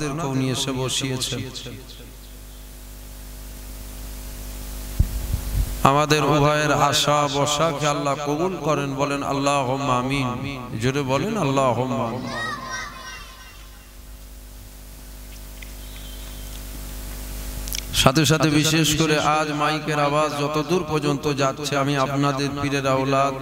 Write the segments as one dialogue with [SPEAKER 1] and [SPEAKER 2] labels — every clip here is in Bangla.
[SPEAKER 1] আপনাদেরকেও নিয়ে এসে বসিয়েছেন। আমাদের উভয়ের আশা বসাকে আল্লাহ কবুল করেন, বলেন আল্লাহুম্মা আমিন। জোরে বলেন আল্লাহুম্মা আমিন। সাথে সাথে বিশেষ করে আজ মাইকের আওয়াজ যতদূর পর্যন্ত যাচ্ছে, আমি আপনাদের পীরের আওলাদ,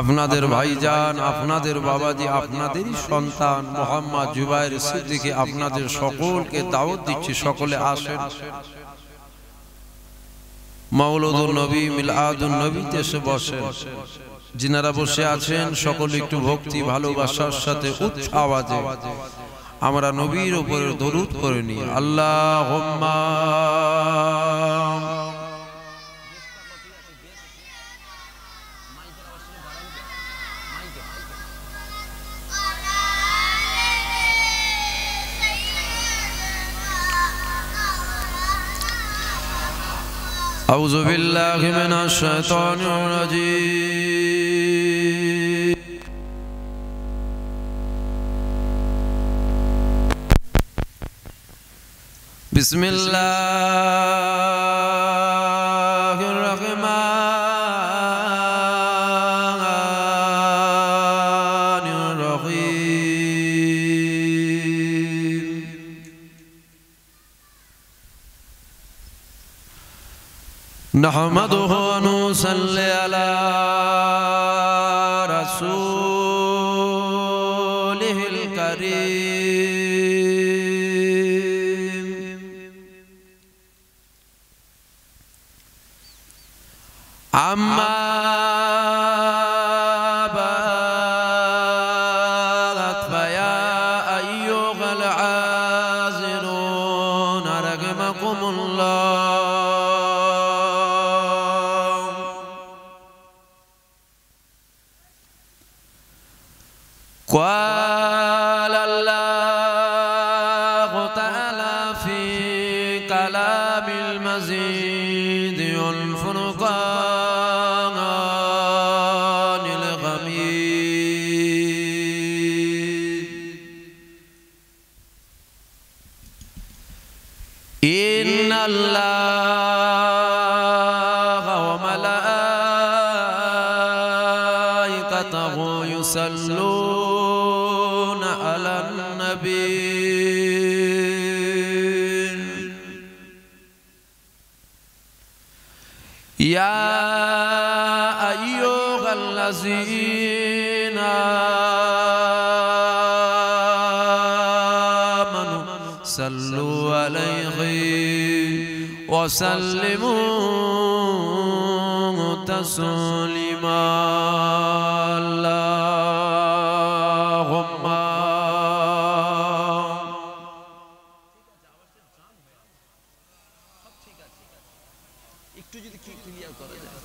[SPEAKER 1] আপনাদের ভাইজান, আপনাদের বাবাজি, আপনাদেরই সন্তান মোহাম্মদ জুবায়ের সিদ্দিকী, আপনাদের সকলকে দাওয়াত দিচ্ছি, সকলে আসেন। মাওলুদুন নবী, মিলাদুন নবীতে এসে বসেন। যিনারা বসে আছেন সকলে একটু ভক্তি ভালোবাসার সাথে উচ্চ আওয়াজে আমরা নবীর উপরে দরুদ করে নিই। আল্লাহুম্মা আউযু বিল্লাহি মিনাশ শাইতানির রাজীম। বিসমিল্লাহির রহমানির রহিম। নাহমাদুহু ওয়া নুসাল্লি আলা রাসূলিহিল কারীম। আম্মা বা'দ ফায়া আইয়ুহাল আযিরুন রাহিমাকুমুল্লাহ। قال الله تعالى في كلام المزيد والفرقان الحميد. إن الله وملائكته يصلون على النبي. يا أيها الذين آمنوا صلوا عليه وسلموا تسليما. اللهم একটু যদি ক্লিয়ার করা যায়।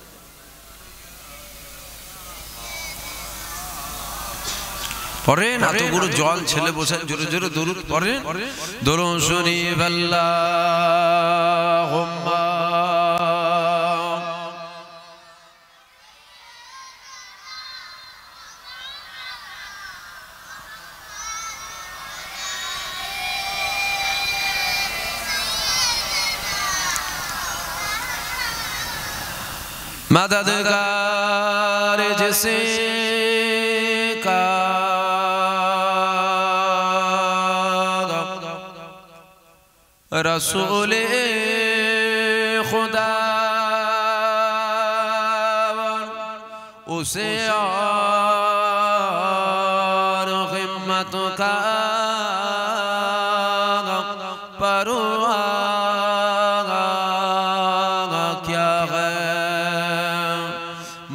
[SPEAKER 1] পড়েন, এতগুলো জল ছেলে বসে জোরে জোরে দরুদ পড়েন। দরুদ শরীফ আল্লাহুম্মা मददगार जिसे का रसूले खुदा उसे और हिम्मत का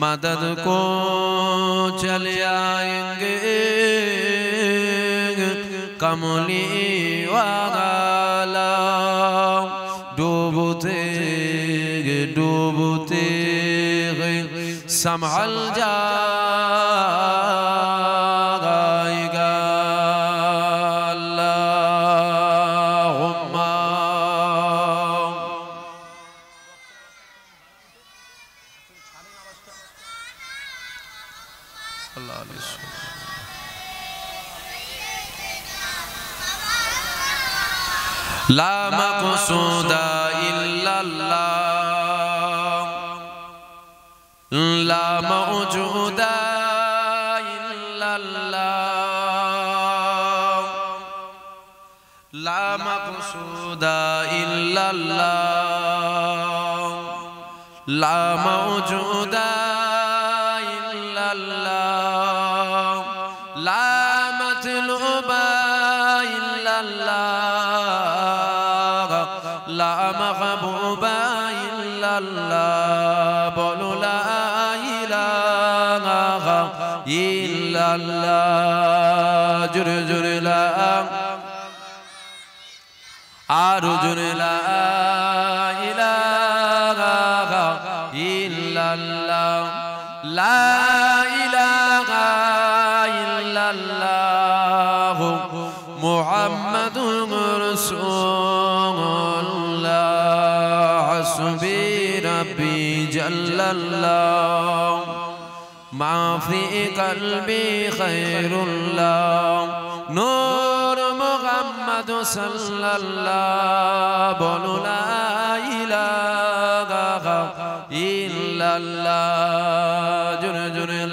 [SPEAKER 1] मदद को चले आएंगे कमली वाला डूबते डूबते संभल जाएगा। अल्लाहुम्मा লা মাকসুদা ইল্লাল্লাহ লা মাওজুদা ইল্লাল্লাহ লা মাকসুদা ইল্লাল্লাহ লা মাওজুদা ইল্লাল্লাহ লা মাতলুবা ইল্লাল্লাহ লা মাহবুবা ইল্লাল্লাহ বলো লা ইলাহা ইল্লাল্লাহ জোরে জোরে লা আরো জোরে লা ইলাহা ইল্লাল্লাহ লা ইলাহা ইল্লাল্লাহ মুহাম্মাদুর রাসূলুল্লাহ হাসবি রাব্বি জাল্লাল্লাহ মা ফি কলবি খায়রুল্লাহ নূর মুহাম্মদ সাল্লাল্লাহ বলো লা ইলাহা ইল্লাল্লাহ জোরে জোরে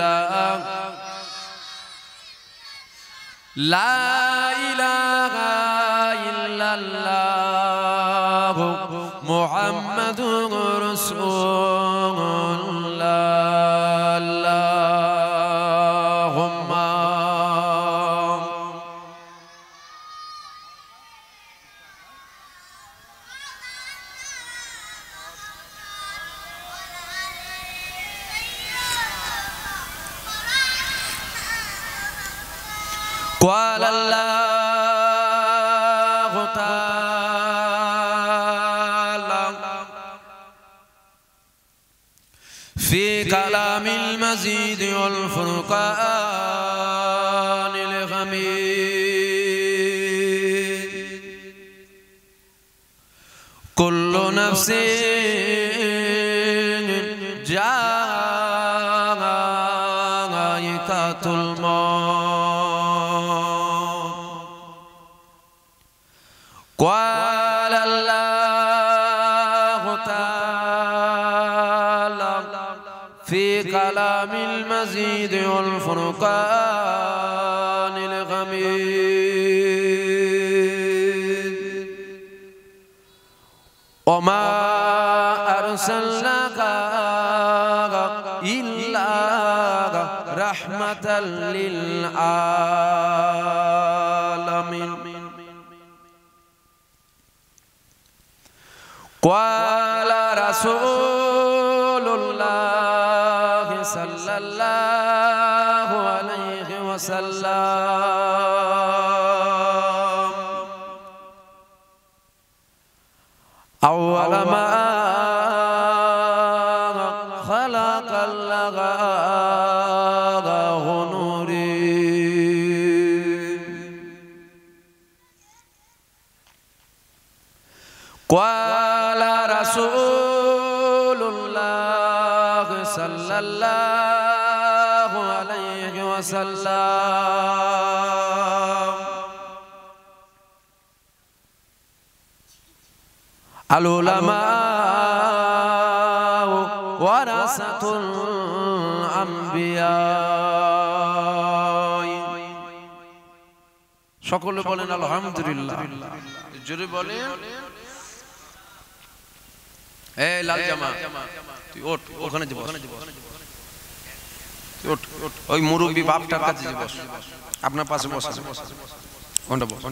[SPEAKER 1] লা ইলাহা ইল্লাল্লাহ মুহাম্মাদুর রাসূলুল্লাহ আল্লাহুম্মা قال الله تعالى في كلام المزيد والفرقان الحميد كل نفس ذائقة قال الله تعالى في كلام المزيد والفرقان الحميد وما أرسلناك إلا رحمة للعالمين قال رسول الله صلى الله عليه وسلم أول ما خلق الله نوري قال رسول الله صلى الله عليه وسلم العلماء ورثة الأنبياء সকলে বলেন আলহামদুলিল্লাহ জোরে বলেন এই লাল জামা তুই ওঠ ওখানে যাব তুই ওঠ ওই মুরব্বি বাপটার কাছে যাব আপনার পাশে বসা কোনটা বস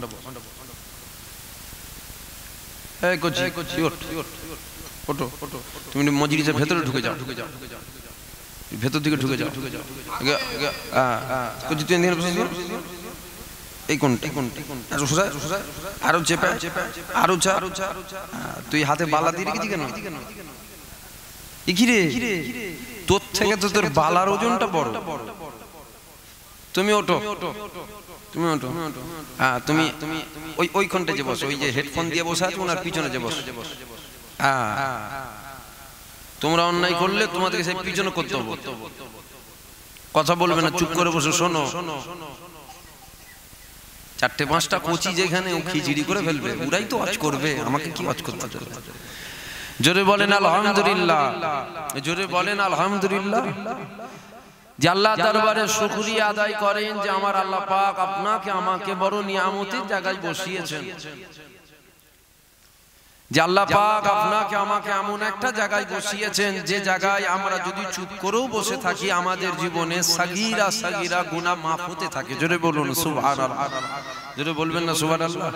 [SPEAKER 1] এই কোচি ওঠ ওঠো তুমি মজলিসের ভেতরে ঢুকে যাও ভেতর দিকে ঢুকে যাও হ্যাঁ কোচি তুই এখানে বসে এই কোনটা আরো চেপে আরো তুই হাতে বালা দিয়ে রেখেছি কেন ইখিরে তোর থেকে তো তোর বালার ওজনটা বড় তুমি ওঠো হ্যাঁ তুমি ওইখানটা যে বসো ওই যে হেডফোন দিয়ে বসে আছে ওনার পিছনে যে বসো হ্যাঁ তোমরা অন্যায় করলে তোমাদেরকে সেই পিছনে করতে হবে কথা বলবে না চুপ করে বসে শোনো চারটে পাঁচটা কোচি যেখানে ও খিচড়ি করে ফেলবে, ওরাই তো ওয়াজ করবে, আমাকে কি ওয়াজ করতে হবে? জোরে বলেন আলহামদুলিল্লাহ, জোরে বলেন আলহামদুলিল্লাহ। যে আল্লাহ দরবারে শুকরিয়া আদায় করেন যে আমার আল্লাহ পাক আপনাকে আমাকে বড় নিয়ামতের জায়গায় বসিয়েছেন, যে আল্লাহ পাক আপনাকে আমাকে এমন একটা জায়গায় বসিয়েছেন যে জায়গায় আমরা যদি চুপ করেও বসে থাকি আমাদের জীবনে সাগীরা সাগীরা গুনাহ মাফ হতে থাকে। জোরে বলুন সুবহানাল্লাহ, জোরে বলবেন না সুবহানাল্লাহ।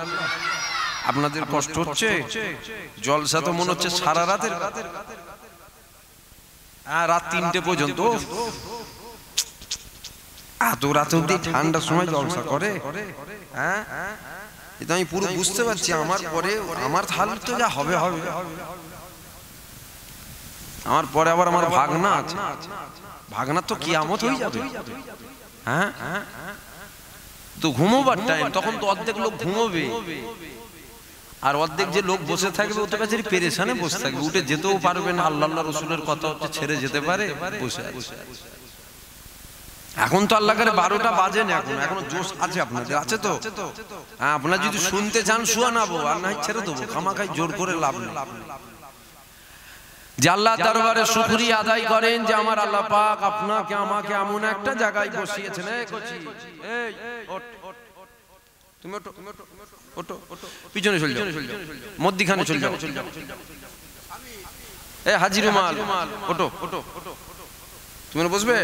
[SPEAKER 1] আপনাদের কষ্ট হচ্ছে? জলসা তো মনে হচ্ছে সারা রাতের, রাত 3টে পর্যন্ত, এত রাত অব্দি ঠান্ডার সময় জলসা করে। হ্যাঁ, এটা আমি পুরো বুঝতে পারছি। আমার পরে আমার হাল তো যা হবে হবে, আমার পরে আবার আমার ভাগনা আছে, ভাগনার তো কিয়ামত হয়ে যাবে। হ্যাঁ, তো ঘুমোবার টাইম, তখন তো অর্ধেক লোক ঘুমোবে আর অর্ধেক যে লোক বসে থাকবে ও তো কাছে পেরেশানে বসে থাকবে, উঠে যেতেও পারবে না। আল্লাহ রসুলের কথা হচ্ছে ছেড়ে যেতে পারে, বসে আছে। এখন তো আল্লাহ করে 12টা বাজে না, এখনো জোশ আছে আপনাদের, আছে তো? হ্যাঁ, আপনারা যদি শুনতে চান শোনাবো, আর নাই ছেড়ে দেবো, খামাখাই জোর করে লাভ নেই। যে আল্লাহ দরবারে শুকরিয়া আদায় করেন যে আমার আল্লাহ পাক আপনাকে আমাকে এমন একটা জায়গায় বসিয়েছেন। এই কোচি, এই ওঠ, তুমি ওঠো, ওঠো, পিছনে চলে যাও, মধ্যখানে চলে যাও। এই হাজি রুমাল, ওঠো, তুমি বসবে?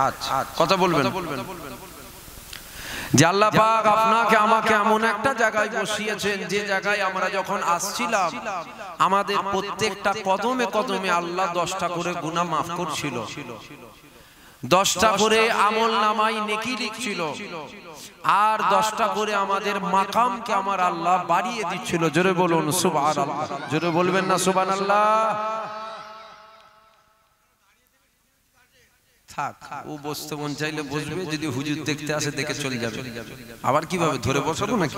[SPEAKER 1] আচ্ছা, কথা বলবেন। যে আল্লাহ পাক আপনাকে আমাকে এমন একটা জায়গায় বসিয়েছেন যে জায়গায় আমরা যখন আসছিলাম আমাদের প্রত্যেকটা কদমে কদমে আল্লাহ 10টা করে গুনাহ মাফ করছিল, 10টা করে আমল নামায় নেকি লিখছিল, আর 10টা করে আমাদের মাকামকে আমার আল্লাহ বাড়িয়ে দিচ্ছিল। জোরে বলুন সুবহানাল্লাহ, জোরে বলবেন না সুবহানাল্লাহ। থাক, ও বসতে মন চাইলে বসবে, যদি হুজুর দেখতে আসে দেখে চলে যাবে। আবার কিভাবে ধরে বসাবো নাকি?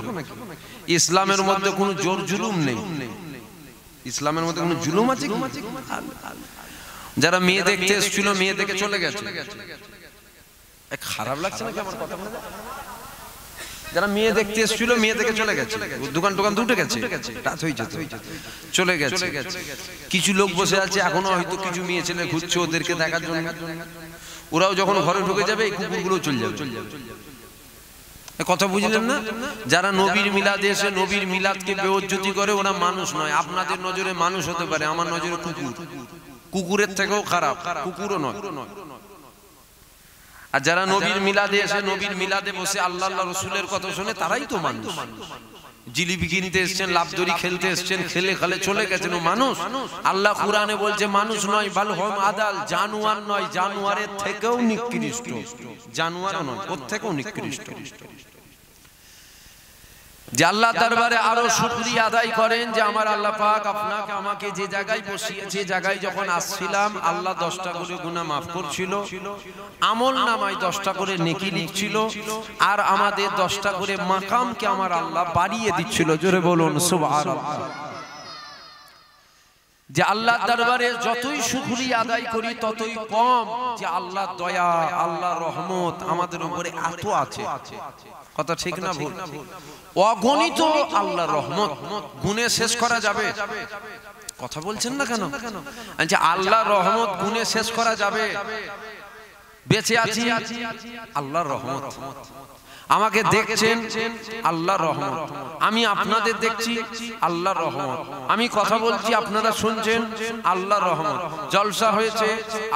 [SPEAKER 1] ইসলামের মধ্যে কোনো জোর জুলুম নেই, ইসলামের মধ্যে কোনো জুলুম আছে কি? যারা মেয়ে দেখতে এসেছিল মেয়ে দেখে চলে গেছে, খারাপ লাগছে নাকি আমার কথা? যারা মেয়ে দেখতে এসেছিল মেয়ে দেখে চলে গেছে, দোকান টোকান দুটো গেছে, রাত হয়ে যেত, চলে গেছে। কিছু লোক বসে আছে এখনো, হয়তো কিছু মেয়ে ছেলে ঘুরছে ওদেরকে দেখার জন্য। ওরাও যখন ঘরে ঢুকে যাবে এই কুকুরগুলো চলে যাবে। কথা বুঝলেন না? যারা নবীর মিলাদে এসে নবীর মিলাদকে বেইজ্জতি করে ওরা মানুষ নয়। আপনাদের নজরে মানুষ হতে পারে, আমার নজরে কুকুর, কুকুরের থেকেও খারাপ, কুকুরও নয়। আর যারা নবীর মিলাদে এসে নবীর মিলাদে বসে আল্লাহ রসুলের কথা শুনে তারাই তো মানুষ। জিলিপি কিনতে এসছেন, লাভদড়ি খেলতে এসছেন, খেলে খেলে চলে গেছেন, ও মানুষ? আল্লাহ কুরআনে বলছে মানুষ নয়, বাল হুম আদাল, জানোয়ার নয়, জানোয়ারের থেকেও নিকৃষ্ট, জানোয়ারও নয়, ওর থেকেও নিকৃষ্ট। যে আল্লাহ দরবারে আরো শুকরিয়া আদায় করেন যে আমার আল্লাহ পাক আপনাকে আমাকে যে জায়গায় বসিয়েছে, যে জায়গায় যখন আসছিলাম আল্লাহ 10টা করে গুনাহ মাফ করছিল, আমল নামায় 10টা করে নেকি লিখছিল, আর আমাদের 10টা করে মাকামকে আমার আল্লাহ বাড়িয়ে দিচ্ছিল। জোরে বলুন সুবহানাল্লাহ। যে আল্লাহ দরবারে যতই শুকরিয়া আদায় করি ততই কম, যে আল্লাহ দয়া, আল্লাহ রহমত আমাদের উপরে এত আছে। কথা ঠিক না ভুল? অগণিত আল্লাহর রহমত, গুণে শেষ করা যাবে? কথা বলছেন না কেন? আচ্ছা, আল্লাহর রহমত গুণে শেষ করা যাবে? বেঁচে আছি আল্লাহর রহমত, আমাকে দেখছেন আল্লাহর রহমত, আমি আপনাদের দেখছি আল্লাহর রহমত, আমি কথা বলছি আপনারা শুনছেন আল্লাহর রহমত, জলসা হয়েছে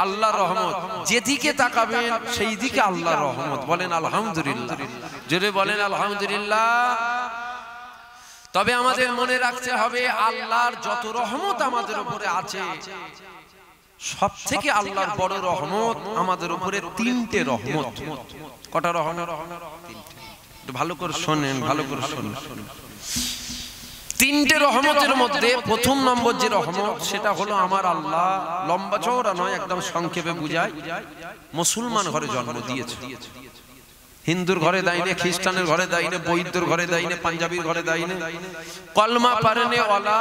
[SPEAKER 1] আল্লাহর রহমত, যেদিকে তাকাবেন সেই দিকে আল্লাহর রহমত। বলেন আলহামদুলিল্লাহ, জোরে বলেন আলহামদুলিল্লাহ। তবে আমাদের মনে রাখতে হবে আল্লাহর যত রহমত আমাদের উপরে আছে, সব থেকে আল্লাহর বড় রহমত আমাদের উপরে 3টে রহমত। কটা রহমত? ভালো করে শোনেন, ভালো করে শোনেন। 3টে রহমতের মধ্যে প্রথম নম্বর যে রহমত সেটা হলো আমার আল্লাহ, লম্বা চওড়া নয়, একদম সংক্ষেপে বুঝায়, মুসলমান ঘরে জন্ম দিয়েছে। হিন্দুর ঘরে দেয়নি, খ্রিস্টানের ঘরে দেয়নি, বৌদ্ধর ঘরে দেয়নি, পাঞ্জাবির ঘরে দেয়নি, কলমা পারেনে ওয়ালা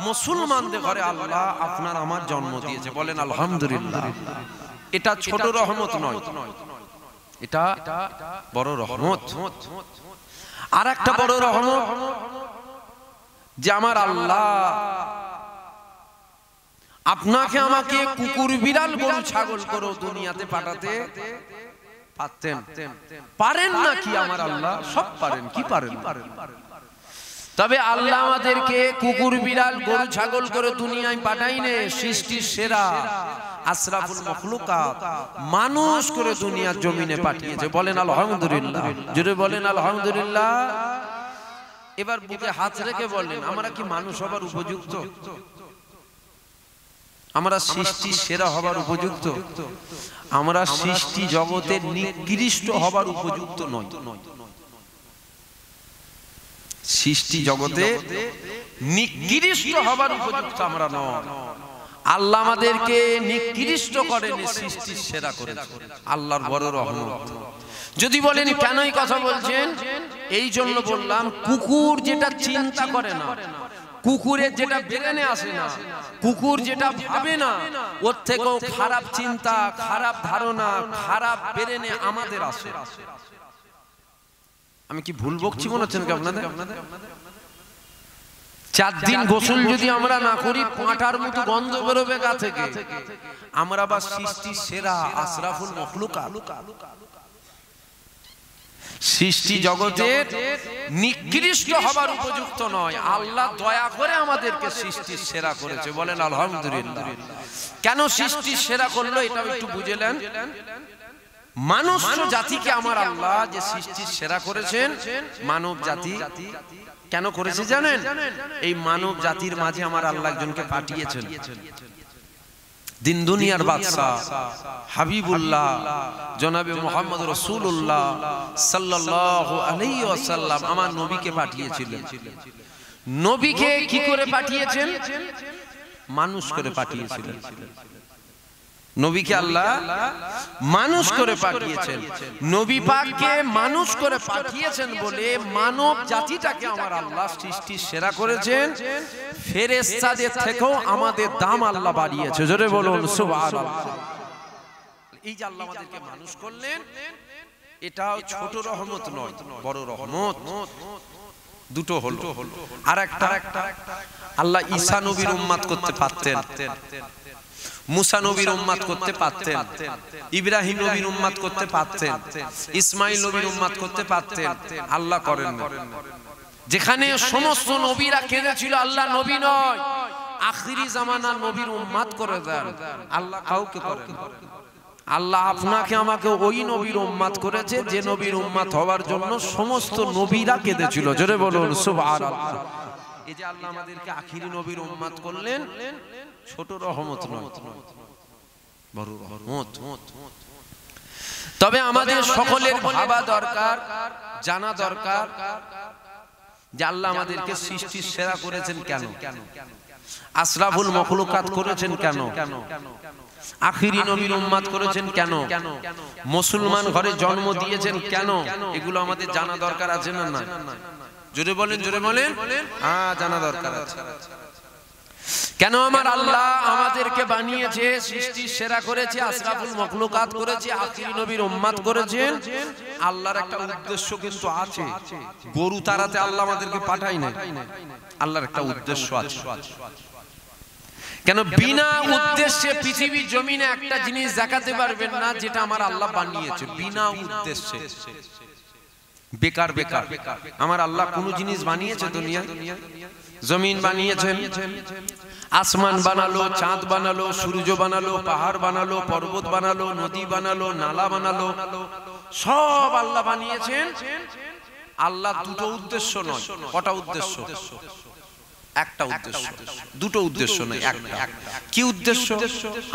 [SPEAKER 1] মুসলমানদের ঘরে আল্লাহ আপনার আমার জন্ম দিয়েছে। বলেন আলহামদুলিল্লাহ। এটা ছোট রহমত নয়, এটা বড় রহমত। আর একটা বড় রহমত যে আমার আল্লাহ আপনাকে আমাকে কুকুর বিড়াল গরু ছাগল করে দুনিয়াতে পাঠাতে পারতেন, পারেন না কি আমার আল্লাহ? সব পারেন, কি পারেন? তবে আল্লাহ আমাদেরকে কুকুর বিড়াল গরু ছাগল করে দুনিয়ায় পাঠাইনে, সৃষ্টির সেরা আশরাফুল মাখলুকাত মানুষ করে দুনিয়ার জমিনে পাঠিয়েছে। বলেন আলহামদুলিল্লাহ, জোরে বলেন আলহামদুলিল্লাহ। এবার বুকে হাত রেখে বলেন, আমরা কি মানুষ হবার উপযুক্ত? আমরা সৃষ্টি সেরা হবার উপযুক্ত? আমরা সৃষ্টি জগতের নিকৃষ্ট হবার উপযুক্ত নয়। সৃষ্টি জগতে নিকৃষ্ট হবার উপযুক্ত আমরা নয়। আল্লাহ আমাদেরকে নিকৃষ্ট করেন, সৃষ্টির সেরা করেছেন। আল্লাহর বড় রহমত। যদি বলেন কেন এই কথা বলছেন, এই জন্য বললাম, কুকুর যেটা চিন্তা করে না, কুকুরের যেটা ব্রেনে আসে না, কুকুর যেটা ভাবে না, ওর থেকেও খারাপ চিন্তা, খারাপ ধারণা, খারাপ ব্রেনে আমাদের আসে। আমি কি ভুল বকছি মনে হচ্ছে আপনাদের? 4 দিন গোসল যদি আমরা না করি, পাঁটার মতো গন্ধ বেরোবে গা থেকে। আমরা বা সৃষ্টির সেরা আশরাফুল মাখলুকাত, সৃষ্টি জগতের নিকৃষ্ট হবার উপযুক্ত নয়। আল্লাহ দয়া করে আমাদেরকে সৃষ্টির সেরা করেছে। বলেন আলহামদুলিল্লাহ। কেন সৃষ্টির সেরা করলো এটাও একটু বুঝলেন। মানব জাতিকে আমার আল্লাহ যে সৃষ্টির সেরা করেছেন, মানব জাতি কেন করেছে জানেন? এই মানব জাতির মাঝে আমার আল্লাহ একজনকে পাঠিয়েছেন, দিন দুনিয়ার বাদশা হাবিবুল্লাহ জনাবে মুহাম্মদ রাসূলুল্লাহ সাল্লাল্লাহু আলাইহি ওয়াসাল্লাম আমার নবীকে পাঠিয়েছিলেন। নবীকে কি করে পাঠিয়েছেন? মানুষ করে পাঠিয়েছিলেন। নবীকে আল্লাহ মানুষ করে পাঠিয়েছেন। নবী পাককে মানুষ করে পাঠিয়েছেন বলে মানব জাতিটাকে আমার আল্লাহ সৃষ্টির সেরা করেছেন। ফেরেশতাদের থেকেও আমাদের দাম আল্লাহ বাড়িয়েছে। জোরে বলুন সুবহানাল্লাহ। এই যে আল্লাহ আমাদেরকে মানুষ করলেন, এটাও ছোট রহমত নয়, বড় রহমত। দুটো হলো। আর একটা আল্লাহ ঈসা নবীর উম্মত করতে পারতেন, মুসা নবীর উম্মত করতে পারতেন, ইব্রাহিম নবীর উম্মত করতে পারতেন, ইসমাইল নবীর উম্মত করতে পারতেন। আল্লাহ করেন না। যেখানে সমস্ত নবীরা কেঁদেছিল আল্লাহ নবী নয়, আখিরি জামানার নবীর উম্মত করে দেন। আল্লাহ কাউকে করেন না। আল্লাহ আপনাকে আমাকে ওই নবীর উম্মত করেছে যে নবীর উম্মত হওয়ার জন্য সমস্ত নবীরা কেঁদেছিল। জোরে বলুন সুবহানাল্লাহ। এই যে আল্লাহ আমাদেরকে আখিরি নবীর উম্মত করলেন, ছোট রহমত নয়, বড় রহমত। তবে আমাদের সকলের ভাবা দরকার, জানা দরকার যে আল্লাহ আমাদেরকে সৃষ্টির সেরা করেছেন কেন, আশরাফুল মাখলুকাত করেছেন কেন, আখিরি নবীর উম্মত করেছেন কেন, মুসলমান ঘরে জন্ম দিয়েছেন কেন, এগুলো আমাদের জানা দরকার আছে না? না, জোরে বলেন, জোরে বলেন। হ্যাঁ, জানা দরকার আছে। কেন আমার আল্লাহ আমাদেরকে বানিয়েছে, সৃষ্টির সেরা করেছে, আশরাফুল মাখলুকাত করেছে, আখিরি নবীর উম্মত করেছেন? আল্লাহর একটা উদ্দেশ্য কিন্তু আছে। গরু তাড়াতে আল্লাহ আমাদেরকে পাঠায় না, আল্লাহর একটা উদ্দেশ্য আছে। কেন বিনা উদ্দেশ্যে পৃথিবীর জমিনে একটা জিনিস দেখাতে পারবেন না যেটা আমার আল্লাহ বানিয়েছে। বিনা উদ্দেশ্যে বেকার বেকার আমার আল্লাহ কোন জিনিস বানিয়েছে দুনিয়া? জমিন বানিয়েছেন, আসমান বানালো, চাঁদ বানালো, সূর্য বানালো, পাহাড় বানালো, পর্বত বানালো, নদী বানালো, নালা বানালো, সব আল্লাহ বানিয়েছেন। আল্লাহ দুটো উদ্দেশ্য নয়, কটা উদ্দেশ্য? একটা উদ্দেশ্য। দুটো উদ্দেশ্য নয়, একটা। কি উদ্দেশ্য?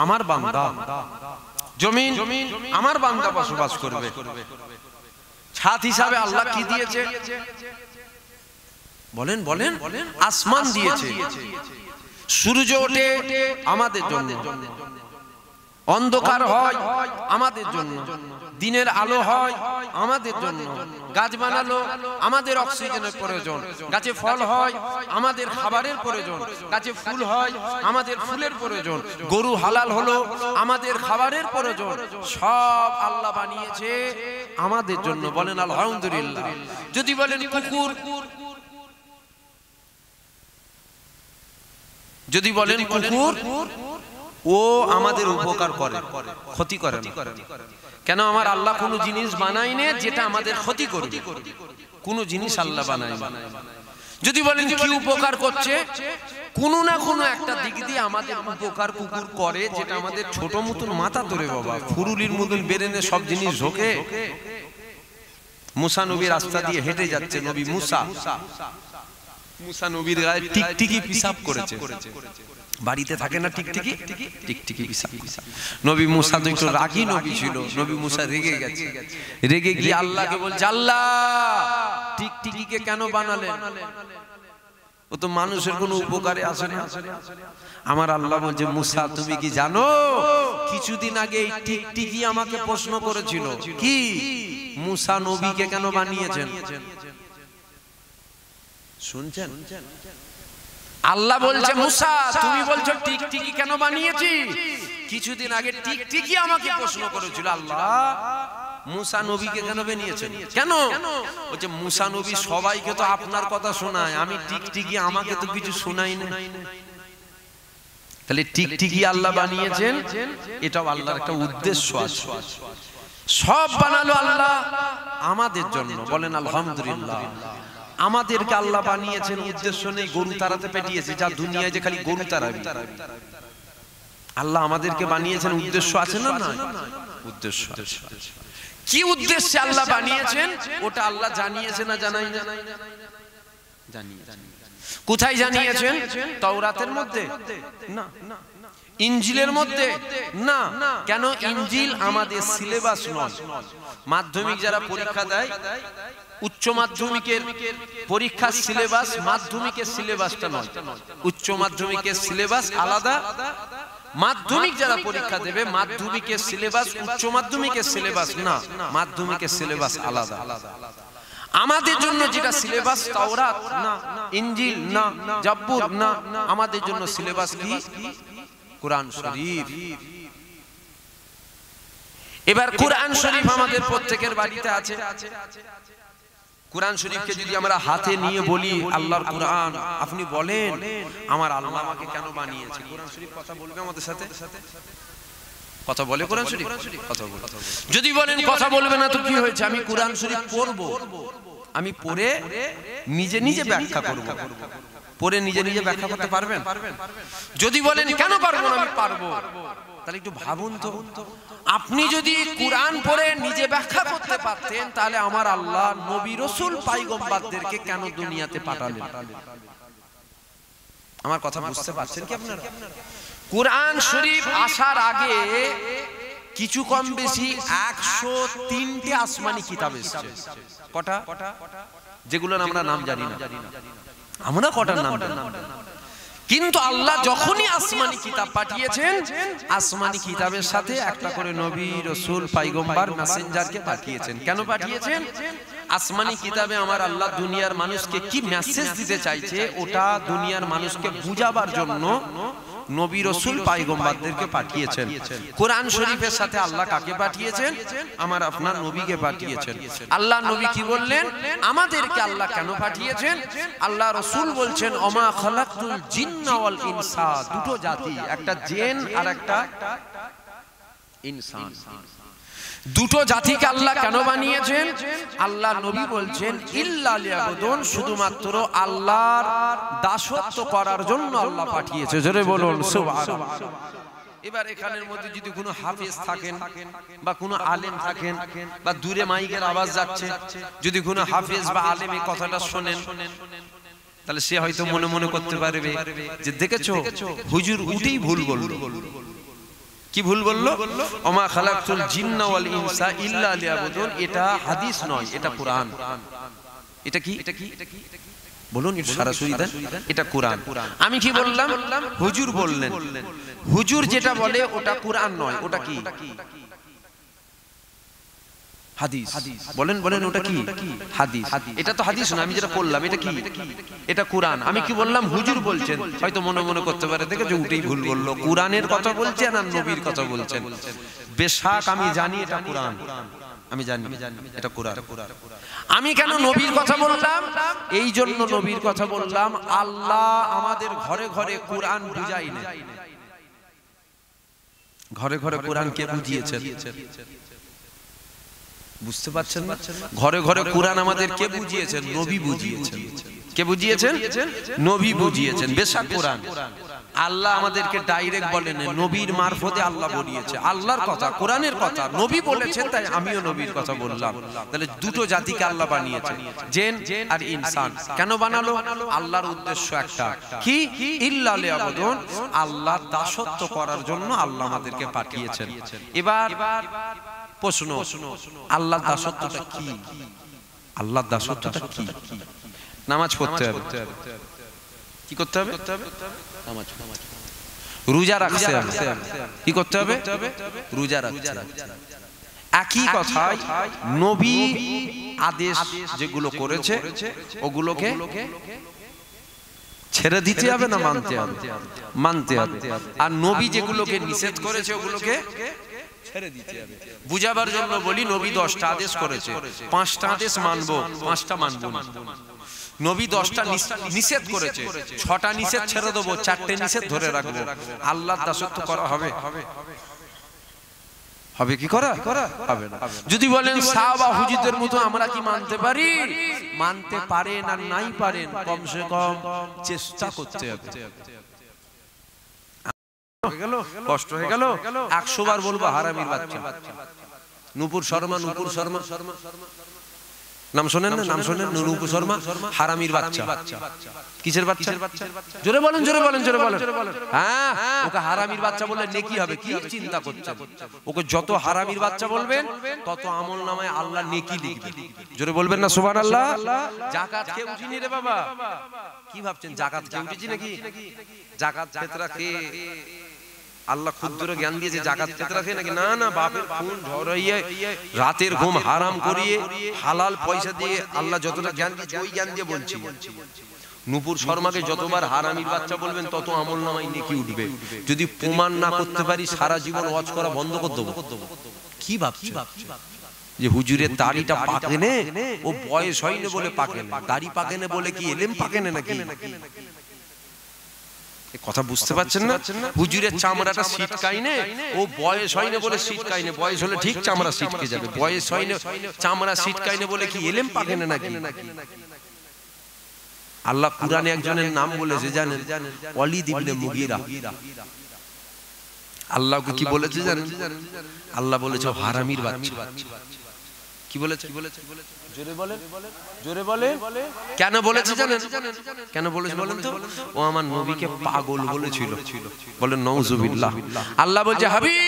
[SPEAKER 1] আমার বান্দা, জমিন আমার বান্দা বসবাস করবে। ছাদ হিসাবে আল্লাহ কি দিয়েছে? বলেন বলেন। আসমান দিয়েছে। সূর্য ওঠে আমাদের জন্য, অন্ধকার হয় আমাদের জন্য, দিনের আলো হয় আমাদের জন্য। গাছ বানালো, আমাদের অক্সিজেনের প্রয়োজন। গাছে ফল হয়, আমাদের খাবারের প্রয়োজন। গাছে ফুল হয়, আমাদের ফুলের প্রয়োজন। গরু হালাল হলো, আমাদের খাবারের প্রয়োজন। সব আল্লাহ বানিয়েছে আমাদের জন্য, বলেন আলহামদুলিল্লাহ। যদি বলেন কুকুর, যদি বলেন কুকুর, ও আমাদের উপকার করে, ক্ষতি করে না। কেন? আমার আল্লাহ কোনো জিনিস বানায় না যেটা আমাদের ক্ষতি করবে, কোনো জিনিস আল্লাহ বানায় না। যদি বলেন কি উপকার করছে, কোনো না কোনো একটা দিক দিয়ে আমাদের উপকার কুকুর করে, যেটা আমাদের ছোট মতন মাথা ধরে বাবা, ফুরুলির মতন বেরেনে সব জিনিস ঢোকে। মুসা নবী রাস্তা দিয়ে হেঁটে যাচ্ছে, নবী মুসা, মুসা নবীর গায়ে টিকটিকি পিসাব করেছে। বাড়িতে থাকে না টিকটিকি, টিকটিকি পিসাব। নবী মুসা তো একটু রাগী নবী ছিল, নবী মুসা রেগে গেছে, রেগে গিয়ে আল্লাহকে বলছে, আল্লাহ টিকটিকিকে কেন বানালেন? ও তো মানুষের কোনো উপকারে আসে না। আমার আল্লাহ বলছে, মুসা তুমি কি জানো, কিছুদিন আগে এই টিকটিকি আমাকে প্রশ্ন করেছিল, কি মুসা নবীকে কেন বানিয়েছেন? শুনছেন? আল্লাহ বলছে, মুসা তুমি বলছো টিকটিকি কেন বানিয়েছি? কিছুদিন আগে টিকটিকি আমাকে প্রশ্ন করেছিল, আল্লাহ মুসা নবীকে কেন বানিয়েছেন? কেন? বলছে, মুসা নবী সবাইকে তো আপনার কথা শোনায়, আমি টিকটিকি আমাকে তো কিছু শোনাই না। তাহলে টিকটিকি আল্লাহ বানিয়েছেন, এটাও আল্লাহর একটা উদ্দেশ্য আছে। সব বানালো আল্লাহ আমাদের জন্য, বলেন আলহামদুলিল্লাহ। আমাদেরকে আল্লাহ বানিয়েছেন, উদ্দেশ্য নেই গরু তাড়াতে পাঠিয়েছে, যা দুনিয়ায় যে খালি গরু তাড়াবি। আল্লাহ আমাদেরকে বানিয়েছেন, উদ্দেশ্য আছে না? না, উদ্দেশ্য আছে। কি উদ্দেশ্যে আল্লাহ বানিয়েছেন ওটা আল্লাহ জানিয়েছে না জানাই না? জানিয়েছেন। কোথায় জানিয়েছেন? তাওরাতের মধ্যে না, ইনজিলের মধ্যে না। কেন? ইনজিল আমাদের সিলেবাস নয়। মাধ্যমিক যারা পরীক্ষা দেয়, উচ্চ মাধ্যমিকের পরীক্ষার সিলেবাস মাধ্যমিকের সিলেবাসটা নয়, উচ্চ মাধ্যমিকের সিলেবাস আলাদা। মাধ্যমিক যারা পরীক্ষা দেবে, মাধ্যমিকের সিলেবাস উচ্চ মাধ্যমিকের সিলেবাস না, মাধ্যমিকের সিলেবাস আলাদা। আমাদের জন্য যেটা সিলেবাস তাওরাত না, ইনজিল না, জাব্বুর না, আমাদের জন্য সিলেবাস কি? কুরআন শরীফ। এবার কুরআন শরীফ আমাদের প্রত্যেকের বাড়িতে আছে। কুরআন শরীফকে যদি আমরা হাতে নিয়ে বলি, আল্লাহর কুরআন, আপনি বলেন আমার আল্লাহ আমাকে কেন বানিয়েছে? কুরআন শরীফ কথা বলবে আমাদের সাথে? কথা বলে কুরআন শরীফ? কথা বলে। যদি বলেন কথা বলবে না তো কি হয়েছে? আমি কুরআন শরীফ পড়বো, আমি পড়ে নিজে নিজে ব্যাখ্যা করব। পড়ে নিজে নিজে ব্যাখ্যা করতে পারবেন? যদি বলেন কেন পারবো না? আমি পারবো। তাহলে একটু ভাবুন তো, আপনি যদি কুরআন পড়ে নিজে ব্যাখ্যা করতে পারতেন, তাহলে আমার আল্লাহ নবী রাসূল পয়গম্বরদেরকে কেন দুনিয়াতে পাঠালেন? আমার কথা বুঝতে পারছেন কি আপনারা? কুরআন শরীফ আসার আগে কিছু কম বেশি 103টে আসমানি কিতাব এসেছে। কটা? যেগুলো আমরা নাম জানি না। আমরা কটার নাম জানি? কিন্তু আল্লাহ যখনই আসমানি কিতাব পাঠিয়েছেন, আসমানি কিতাবের সাথে একটা করে নবী রাসূল পয়গম্বর মেসেঞ্জারকে পাঠিয়েছেন। কেন পাঠিয়েছেন? আসমানি কিতাবে আমার আল্লাহ দুনিয়ার মানুষকে কি মেসেজ দিতে চাইছে, ওটা দুনিয়ার মানুষকে বুঝাবার জন্য নবী রাসূল পয়গম্বরদেরকে পাঠিয়েছেন। কুরআন শরীফের সাথে আল্লাহ কাকে পাঠিয়েছেন? আমার আপনার নবীকে পাঠিয়েছেন। আল্লাহ নবী কি বললেন? আমাদেরকে আল্লাহ কেন পাঠিয়েছেন? আল্লাহ রাসূল বলছেন, ওমা খালাকতুল জিন্না ওয়াল ইনসা, দুটো জাতি, একটা জিন আর একটা ইনসান। দুটো জাতিকে আল্লাহ কেন বানিয়েছেন? আল্লাহ নবী বলছেন, ইল্লা লিয়াবুদুন, শুধুমাত্র আল্লাহর দাসত্ব করার জন্য আল্লাহ পাঠিয়েছে। জোরে বলুন সুবহানাল্লাহ। এবার এখানের মধ্যে যদি কোনো হাফেজ থাকেন বা কোনো আলেম থাকেন, বা দূরে মাইকের আওয়াজ যাচ্ছে, যদি কোনো হাফেজ বা আলেম এই কথাটা শোনেন, তাহলে সে হয়তো মনে মনে করতে পারবে যে দেখেছো হুজুর উঠেই ভুল বলল। কি ভুল বললো? ওমা খালাকতুল জিন্না ওয়াল ইনসা ইল্লা লিয়াবুদুন, এটা হাদিস নয়, এটা কুরআন। এটা কি? বলুন সরাসরি দেন, এটা কুরআন। আমি কি বললাম? হুজুর বললেন। হুজুর যেটা বলে ওটা কুরআন নয়, ওটা কি? হাদিস। বলেন বলেন, ওটা কি? হাদিস। এটা তো হাদিস না, আমি যেটা বললাম এটা কি? এটা কুরআন। আমি কি বললাম? হুজুর বলছেন। হয়তো মনে মনে করতে পারে দেখে যে উঠেই ভুল বললো, কুরআনের কথা বলছেন আর নবীর কথা বলছেন। বেশাক আমি জানি এটা কুরআন, আমি জানি এটা কোরআন। আমি কেন নবীর কথা বললাম? এই জন্য নবীর কথা বললাম, আল্লাহ আমাদের ঘরে ঘরে কোরআন বুঝাই না। ঘরে ঘরে কোরআন কে বুঝিয়েছেন? বুঝতে পারছেন না? ঘরে ঘরে কোরআন আমাদের কে বুঝিয়েছেন? নবী বুঝিয়েছেন। কে বুঝিয়েছেন? নবী বুঝিয়েছেন। বেশা কোরআন আল্লাহ আমাদেরকে ডাইরেক্ট বলেন, নবীর মারফতে আল্লাহ বলিয়েছে। আল্লাহর কথা, কোরআনের কথা নবী বলেছেন, তাই আমিও নবীর কথা বললাম। তাহলে দুটো জাতিকে আল্লাহ বানিয়েছেন, জিন আর ইনসান। কেন বানালো? আল্লাহর উদ্দেশ্য একটা, কি? ইল্লা লিয়াবুদুন, আল্লাহর দাসত্ব করার জন্য আল্লাহ আমাদেরকে পাঠিয়েছেন। এবার প্রশ্ন, আল্লাহর দাসত্বটা কি? আল্লাহর দাসত্বটা কি? নামাজ পড়তে হবে। কি করতে হবে? নামাজ। রোজা রাখতে হবে। কি করতে হবে? রোজা রাখতে হবে। একই কথাই নবী আদেশ যেগুলো করেছে ওগুলোকে ছেড়ে দিতে হবে না মানতে হবে? মানতে হবে। আর নবী যেগুলোকে নিষেধ করেছে ওগুলোকে ছেড়ে দিতে হবে। বুঝাবার জন্য বলি, নবী 10টা আদেশ করেছে, 5টা আদেশ মানবো, 5টা মানবো না। নবী 10টা নিষেধ করেছে, 6টা নিষেধ ছেড়ে দেবো, 4টে নিষেধ ধরে রাখবো। আল্লাহর দাসত্ব করা হবে? হবে কি করা? হবে না। যদি বলেন সাহাবা হুজুরদের মতো আমরা কি মানতে পারি? মানতে পারেন আর নাই পারেন, কমসে কম চেষ্টা করতে হবে। কষ্ট হয়ে গেল, 100 বার বলবো হারামির বাচ্চা। নূপুর শর্মা, নূপুর শর্মা নাম শোনেন না? নাম শোনেন? নূপুর শর্মা হারামির বাচ্চা। কিসের বাচ্চা? জোরে বলেন, জোরে বলেন, জোরে বলেন। হ্যাঁ, ওকে হারামির বাচ্চা বললে নেকি হবে। কি চিন্তা করছেন? ওকে যত হারামির বাচ্চা বলবেন তত আমলনামায় আল্লাহ নেকি লিখবেন। জোরে বলবেন না সুবহানাল্লাহ? যাকাত কে উঠিনি রে বাবা? কি ভাবছেন যাকাত কে উঠেছি নাকি? যাকাত ফিতরা কে আল্লাহ ক্ষুদ্র জ্ঞান দিয়েছে? যাকাত ফিতরা কে নাকি? না না, বাপের খুন ঝরাইয়ে রাতের ঘুম হারাম করিয়ে হালাল পয়সা দিয়ে আল্লাহ যতটা জ্ঞান দিয়েছে ওই জ্ঞান দিয়ে বলছি। নূপুর শর্মাকে যতবার হারামির বাচ্চা বলবেন তত আমলনামায় নেকি উঠবে। যদি প্রমাণ না করতে পারি সারা জীবন ওয়াজ করা বন্ধ করে দেবো। কি ভাবছেন যে হুজুরের দাড়িটা পাকে নে, ও বয়স হয়নি বলে পাকে না? দাড়ি পাকে না বলে কি এলেম পাকে না নাকি? কথা বুঝতে পারছেন না? হুজুরের চামড়াটা সিটকাই নে, ও বয়স হয়নি বলে সিটকাই নে। বয়স হলে ঠিক চামড়া সিটকে যাবে। বয়স হয়নি চামড়া সিটকাই নে বলে কি এলেম পাকে না নাকি? আল্লাহ কুরআনে একজনের নাম বলেছে জানেন? ওয়ালিদ ইবনে মুগীরা। আল্লাহকে কি বলেছে জানেন? আল্লাহ বলেছে হারামির বাচ্চা। কি বলেছে? জোরে বলেন, জোরে বলেন। কেন বলেছে জানেন? কেন বলেছে বলেন তো? ও আমার নবীকে পাগল বলেছিল। বলেন নাউজুবিল্লাহ। আল্লাহ বলছে হাবিব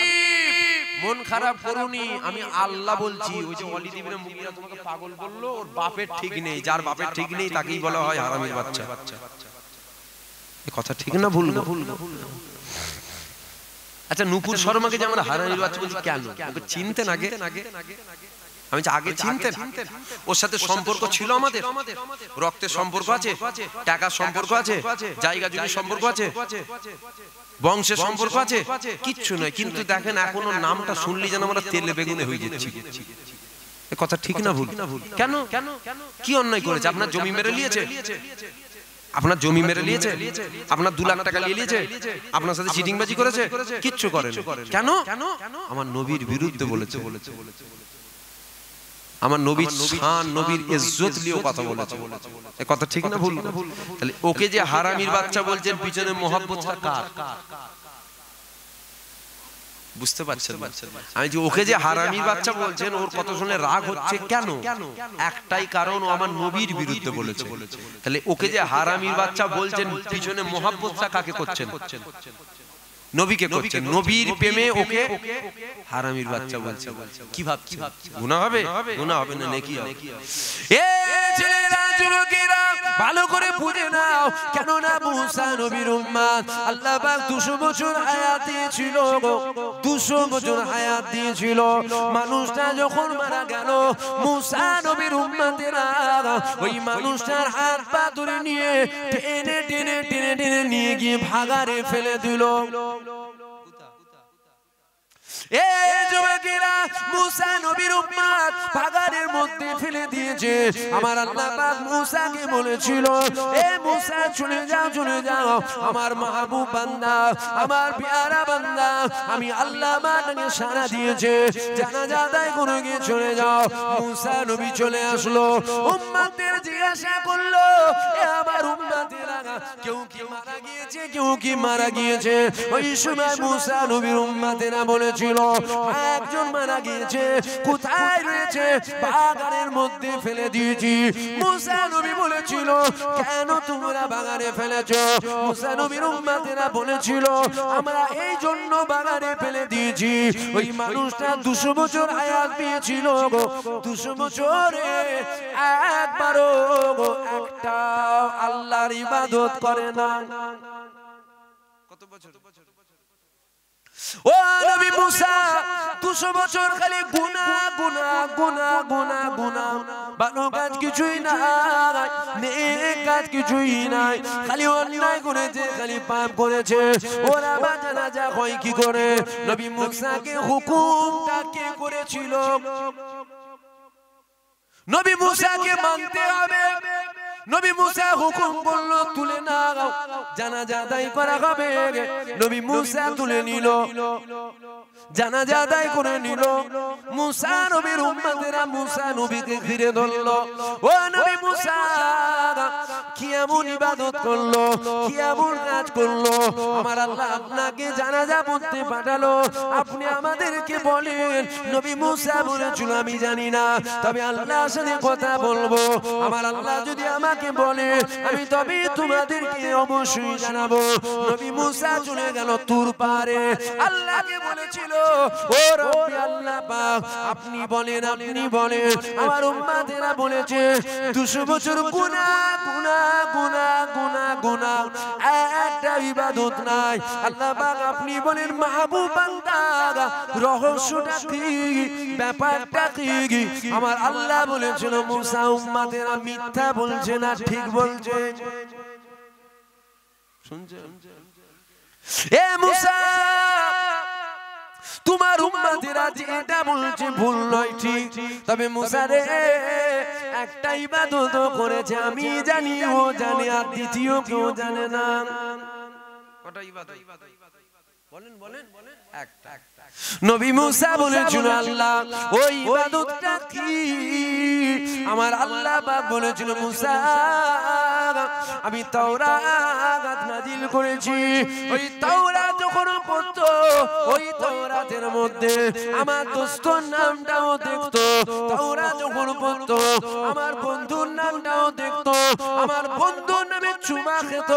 [SPEAKER 1] মন খারাপ করুনি, আমি আল্লাহ বলছি। ওই যে ওয়ালিদ ইবনে মুগীরা তোমাকে পাগল বললো, ওর বাপের ঠিক নেই। যার বাপের ঠিক নেই তাকেই বলা হয় হারামির বাচ্চা। এই কথা ঠিক না ভুল? আচ্ছা, নূপুর শর্মাকে যে আমরা হারামির বাচ্চা বলছি কেন? ওকে চিনতেন আগে? আমি আগে চিনতেন? ওর সাথে সম্পর্ক ছিল আমাদের? রক্তের সম্পর্ক আছে, টাকার সম্পর্ক আছে, জায়গা জমির সম্পর্ক আছে, বংশের সম্পর্ক আছে? কিচ্ছু নয়। কিন্তু দেখেন এখনো নামটা শুনলি যেন আমরা তেলে বেগুনে হয়ে যাচ্ছি। এ কথা ঠিক না ভুল? কেন? কি অন্যায় করেছে? আপনার জমি মেরে নিয়েছে? আপনার জমি মেরে নিয়েছে? আপনার 2 লাখ টাকা নিয়ে নিয়েছে? আপনার সাথে চিটিংবাজি করেছে? কিচ্ছু করেনি। কেন? আমার নবীর বিরুদ্ধে বলেছে। আমার নবীর শান, নবীর ইজ্জত নিয়ে কথা বলেছে। এ কথা ঠিক না ভুল? তাহলে ওকে যে হারামির বাচ্চা বলছেন, পিছনে মহব্বতটা কার? বুঝতে পারছেন? আমি যে ওকে যে হারামির বাচ্চা বলছেন, ওর কথা শুনে রাগ হচ্ছে কেন? একটাই কারণ, ও আমার নবীর বিরুদ্ধে বলেছে। তাহলে ওকে যে হারামির বাচ্চা বলছেন, পিছনে মহব্বতটা কাকে করছেন? নবীকে করছেন। নবীর প্রেমে ওকে হারামির বাচ্চা বলছে। কি ভাবছি? গুনাহ হবে? গুনাহ হবে না, নেকি হবে। এ ছেলেরা, যুবকেরা, ভালো করে বুঝে নাও। কেন না মুসা নবীর উম্মত। আল্লাহ পাক 200 বছর হায়াত দিয়েছিল, 200 বছর হায়াত দিয়েছিল। মানুষটা যখন মারা গেল, মুসা নবীর উম্মতেরা ওই মানুষটার হাত পা ধরে নিয়ে টেনে টেনে টেনে টেনে নিয়ে গিয়ে ভাগাড়ে ফেলে দিল। এই যুবকেরা মুসা নবীর উম্মত বাগানের মধ্যে ফেলে দিয়েছে। আমার আল্লাহ পাক মুসাকে বলেছিল, এ মুসা চলে যাও আমার মাহবুব বান্দা, আমার প্যারা বান্দা, আমি আল্লাহ মাকে সাড়া দিয়েছে, জানাজা আদায় করে গিয়ে চলে যাও। মুসা নবী চলে আসলো, উম্মতের জিজ্ঞাসা করলো, এ আমার উম্মতেরা কেউ কি মারা গিয়েছে, কেউ কি মারা গিয়েছে? ওই সময় মুসা নবীর উম্মতেরা বলেছিল, একজন মারা গিয়েছে। কোথায় রয়েছে? বাগানের মধ্যে ফেলে দিয়েছি। মুসা নবী বলেছিল, কেন তোমরা বাগানে ফেলেছো? মুসা নবীর উম্মতেরা বলেছিল, আমরা এই জন্য বাগানে ফেলে দিয়েছি, ওই মানুষটা 200 বছর হায়াত পেয়েছিল গো, 200 বছরে একবারও একটা আল্লাহর ইবাদত করে না। কত বছর? ও নবী মুসা 200 বছর খালি গুনাহ গুনাহ গুনাহ গুনাহ গুনাহ, ভালো কাজ কিছুই নাই, নেক কাজ কিছুই নাই, খালি অন্যায় করেছে, খালি পাপ করেছে। ওরা জানাজা হয় কি করে? নবী মুসাকে হুকুমটা কে করেছিল? নবী মুসাকে মানতে হবে। নবী মুসা হুকুম করলো, তুলে নাও, জানাজা আদায় করা হবে। নবী মুসা তুলে নিল, জানাজা আদায় করে নিল। মুসা নবীর উম্মতেরা মুসা নবীকে ঘিরে ধরলো, ও নবী মুসা কি এমন ইবাদত করলো, কি এমন কাজ করলো? আমার আল্লাহ আপনাকে জানাজা পড়তে পাঠালো, আপনি আমাদেরকে বলেন। নবী মুসা বলেছিল, আমি জানি না, তবে আল্লাহর সাথে কথা বলবো। আমার আল্লাহ যদি আমাকে বলে, আমি তবে তোমাদেরকে অবশ্যই জানাবো। নবী মুসা চলে গেল তুর পারে, আল্লাহকে বলেছিল, ও রব্বি আল্লাহ পাক, আপনি বলেন, আপনি বলেন। আমার উম্মতেরা বলেছে 200 বছর গুনাহ গুনাহ গুনাহ গুনাহ গুনাহ, একটা ইবাদত নাই। আল্লাহ পাক আপনি বলেন, মাহবুব বান্দা রহস্যটা কি, ব্যাপারটা কি? আমার আল্লাহ বলেছিল, মুসা উম্মতেরা মিথ্যা বলছে না, ঠিক বলছে। শুনছেন? এ মুসা, তোমার উম্মতেরা যেটা বলছে ভুল নয়, ঠিক, তবে মুসা রে একটা ইবাদত করেছে, আমি জানি, ও জানে, আর দ্বিতীয় কেউ জানে না। কটা ইবাদত? বলেন বলেন। একটা। নবী মুসা বলেছিল, আল্লাহ ওই ইবাদতটা কি? আমার আল্লাহ পাক বলেছিল, মুসা আমি তাওরাত নাজিল করেছি, ওই তাওরাত যখন পড়তো, ওই তাওরাতের মধ্যে আমার দোস্তর নামটাও দেখতো। তাওরাত যখন পড়তো, আমার বন্ধুর নামটাও দেখতো। আমার বন্ধুর নামে চুমা খেত,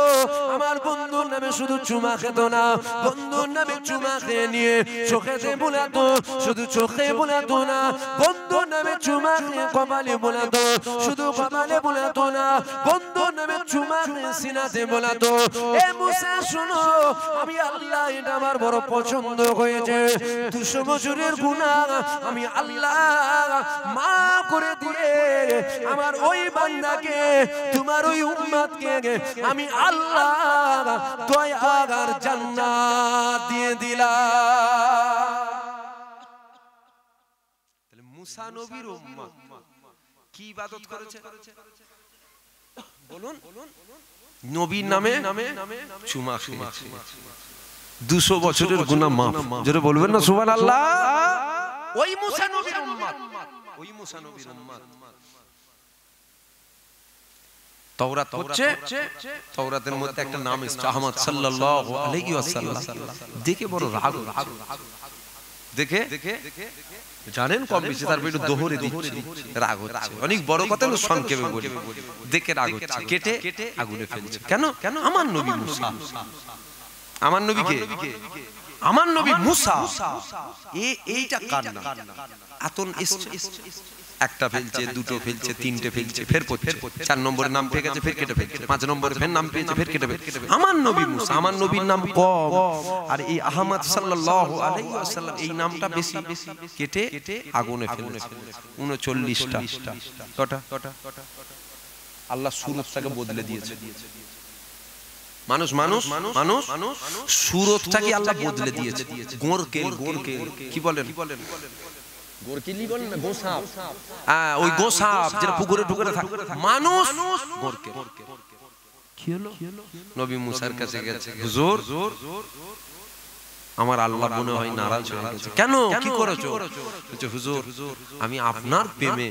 [SPEAKER 1] আমার বন্ধুর নামে শুধু চুমা খেত না, বন্ধুর নামে চুমা খেয়ে নিয়ে চোখেতে বোলাতো, শুধু চোখে বোলাতো না, বন্ধুর নামে চুমা খেয়ে কপালে বোলাতো, শুধু কপালে বোলাতো না, বন্ধুর নামে চুমা খেয়ে সিনাতে বোলাতো। এ মুসা শোনো, আমি আল্লাহ, এটা আমার বড় পছন্দ হয়েছে। 200 বছরের গুনাহ আমি আল্লাহ মাফ করে দিয়ে আমার ওই বান্দাকে, তোমার ওই উম্মতকে আমি আল্লাহ দয়া আর জান্নাত দিয়ে দিলাম। তাহলে মুসা নবীর উম্মত কি ইবাদত করেছে? বলুন। নবীর নামে চুমা খেয়েছে। 200 বছরের গুনাহ মাফ। জোরে বলবেন না সুবহানাল্লাহ। ওই মুসা নবীর উম্মত, ওই মুসা নবীর উম্মত তাওরাত হচ্ছে, তাওরাতের মধ্যে একটা নাম এসেছে আহমদ সাল্লাল্লাহু আলাইহি ওয়াসাল্লাম। দেখে বড় রাগ, দেখে জানেন কম বেশি, তারপর একটু দোহরে দিচ্ছি, রাগ হচ্ছে। অনেক বড় কথা না, সংক্ষেপে বলি, দেখে রাগ হচ্ছে, কেটে আগুনে ফেলছে। কেন? আমার নবী মুসা, আমার নবীকে, আমার নবী মুসা, এইটা কার নাম? আতন এসছে, একটা ফেলছে, দুটো ফেলছে, তিনটে ফেলছে, ফের পড়ছে, 4 নম্বরের নাম পেয়ে গেছে, ফের কেটে ফেলছে, 5 নম্বরে ফের নাম পেয়েছে, ফের কেটে ফেলছে। আমার নবী মুসা, আমার নবীর নাম কম, আর এই আহমদ সাল্লাল্লাহু আলাইহি ওয়াসাল্লাম এই নামটা বেশি, কেটে আগুনে ফেলেছে 39টা। কটা? আল্লাহ সুরতটাকে বদলে দিয়েছে। মানুষ মানুষ মানুষ সুরতটাকে আল্লাহ বদলে দিয়েছে। গোরকেল গোরকেল কি বলেন, গোরকেলি বলেন না, গোসাপ। হ্যাঁ, ওই গোসাপ যেটা পুকুরে পুকুরে থাকে, মানুষ গোরকেল। কি হলো? নবী মুসার কাছে গেছে, হুজুর আমার আল্লাহ মনে হয় নারাজ হয়ে গেছে। কেন, কি করেছো? বলছে হুজুর আমি আপনার প্রেমে,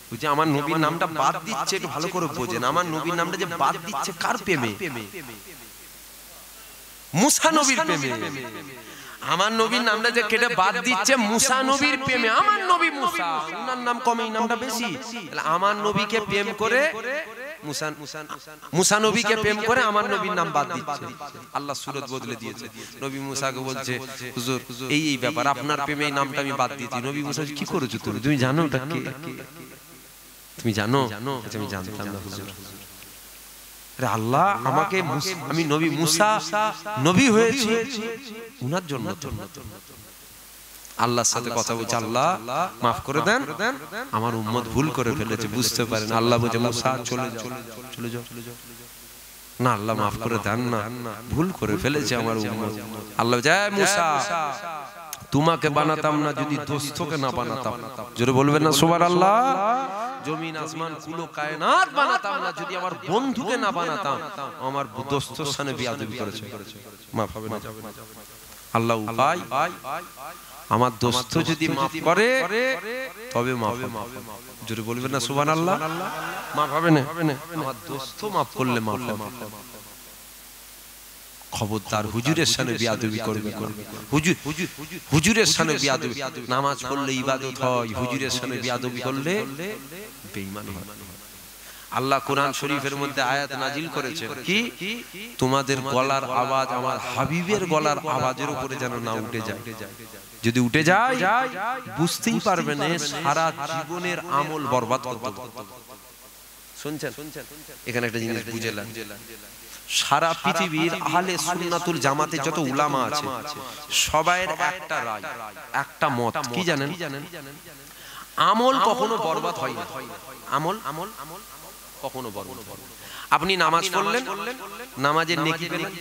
[SPEAKER 1] বুঝে আমার নবীর নামটা বাদ দিচ্ছে, একটু ভালো করে বোঝেন, আমার নবীর নামটা যে বাদ দিচ্ছে কার প্রেমে? মুসা নবীর প্রেমে। আমার নবীর নামটা যে কেটে বাদ দিচ্ছে মুসা নবীর প্রেমে। আমার নবী মুসা, ওনার নাম কম, এই নামটা বেশি। আমার নবীকে প্রেম করে মুসা নবীকে প্রেম করে আমার নবীর নাম বাদ দিচ্ছে। আল্লাহ সুরত বদলে দিয়েছে। নবী মুসাকে বলছে হুজুর এই এই ব্যাপার, আপনার প্রেমে এই নামটা আমি বাদ দিয়েছি। নবী মুসা কি করেছো তুমি? তুমি জানো ওটা কি? তুমি জানো? আমি জানতাম না হুজুর। আরে আল্লাহ আমাকে, আমি নবী মুসা নবী হয়েছি উনার জন্য। আল্লাহর সাথে কথা বলছে, আল্লাহ মাফ করে দেন, আমার উম্মত ভুল করে ফেলেছে, বুঝতে পারেন। আল্লাহ বলছে মুসা চলে যাও, চলে যাও। না আল্লাহ মাফ করে দেন না, ভুল করে ফেলেছে আমার উম্মত। আল্লাহ যায় মুসা তোমাকে বানাতাম না যদি দোস্তকে না বানাতাম। জোরে বলবেন না সুবহানাল্লাহ। জমিন আসমান কুলো কায়নাত বানাতাম না যদি আমার বন্ধুকে না বানাতাম। আমার দোস্তর সামনে বিয়াদবি করেছে, মাফ হবে না। আল্লাহ উপায়, আমার দোস্ত যদি মাফ করে তবে মাফ হবে। জোরে বলবেন না সুবহানাল্লাহ। মাফ হবে না, আমার দোস্ত মাফ করলে মাফ হবে। খবরদার হুজুরের সামনে বিয়াদবি করবে না। হুজুরের সামনে বিয়াদবি, নামাজ পড়লে ইবাদত হয়, হুজুরের সামনে বিয়াদবি করলে বেঈমানি হয়। আল্লাহ কোরআন শরীফের মধ্যে আয়াত নাজিল করেছে কি, তোমাদের গলার আওয়াজ আমার হাবিবের গলার আওয়াজের উপরে যেন না উঠে যায়। যদি উঠে যায় বুঝতেই পারবে না, সারা জীবনের আমল বরবাদ করতে। শুনছেন? এখানে একটা জিনিস বুঝেলাম, সারা পৃথিবীর আহলে সুন্নাতুল জামাতে যত উলামা আছে সবাইয়ের একটা রায়, একটা মত, কি জানেন? আমল কখনো বরবাদ হয় না। আমল কখনো বরবাদ হয় না। আপনি নামাজ পড়লেন, নামাজের নেকি পেলেন।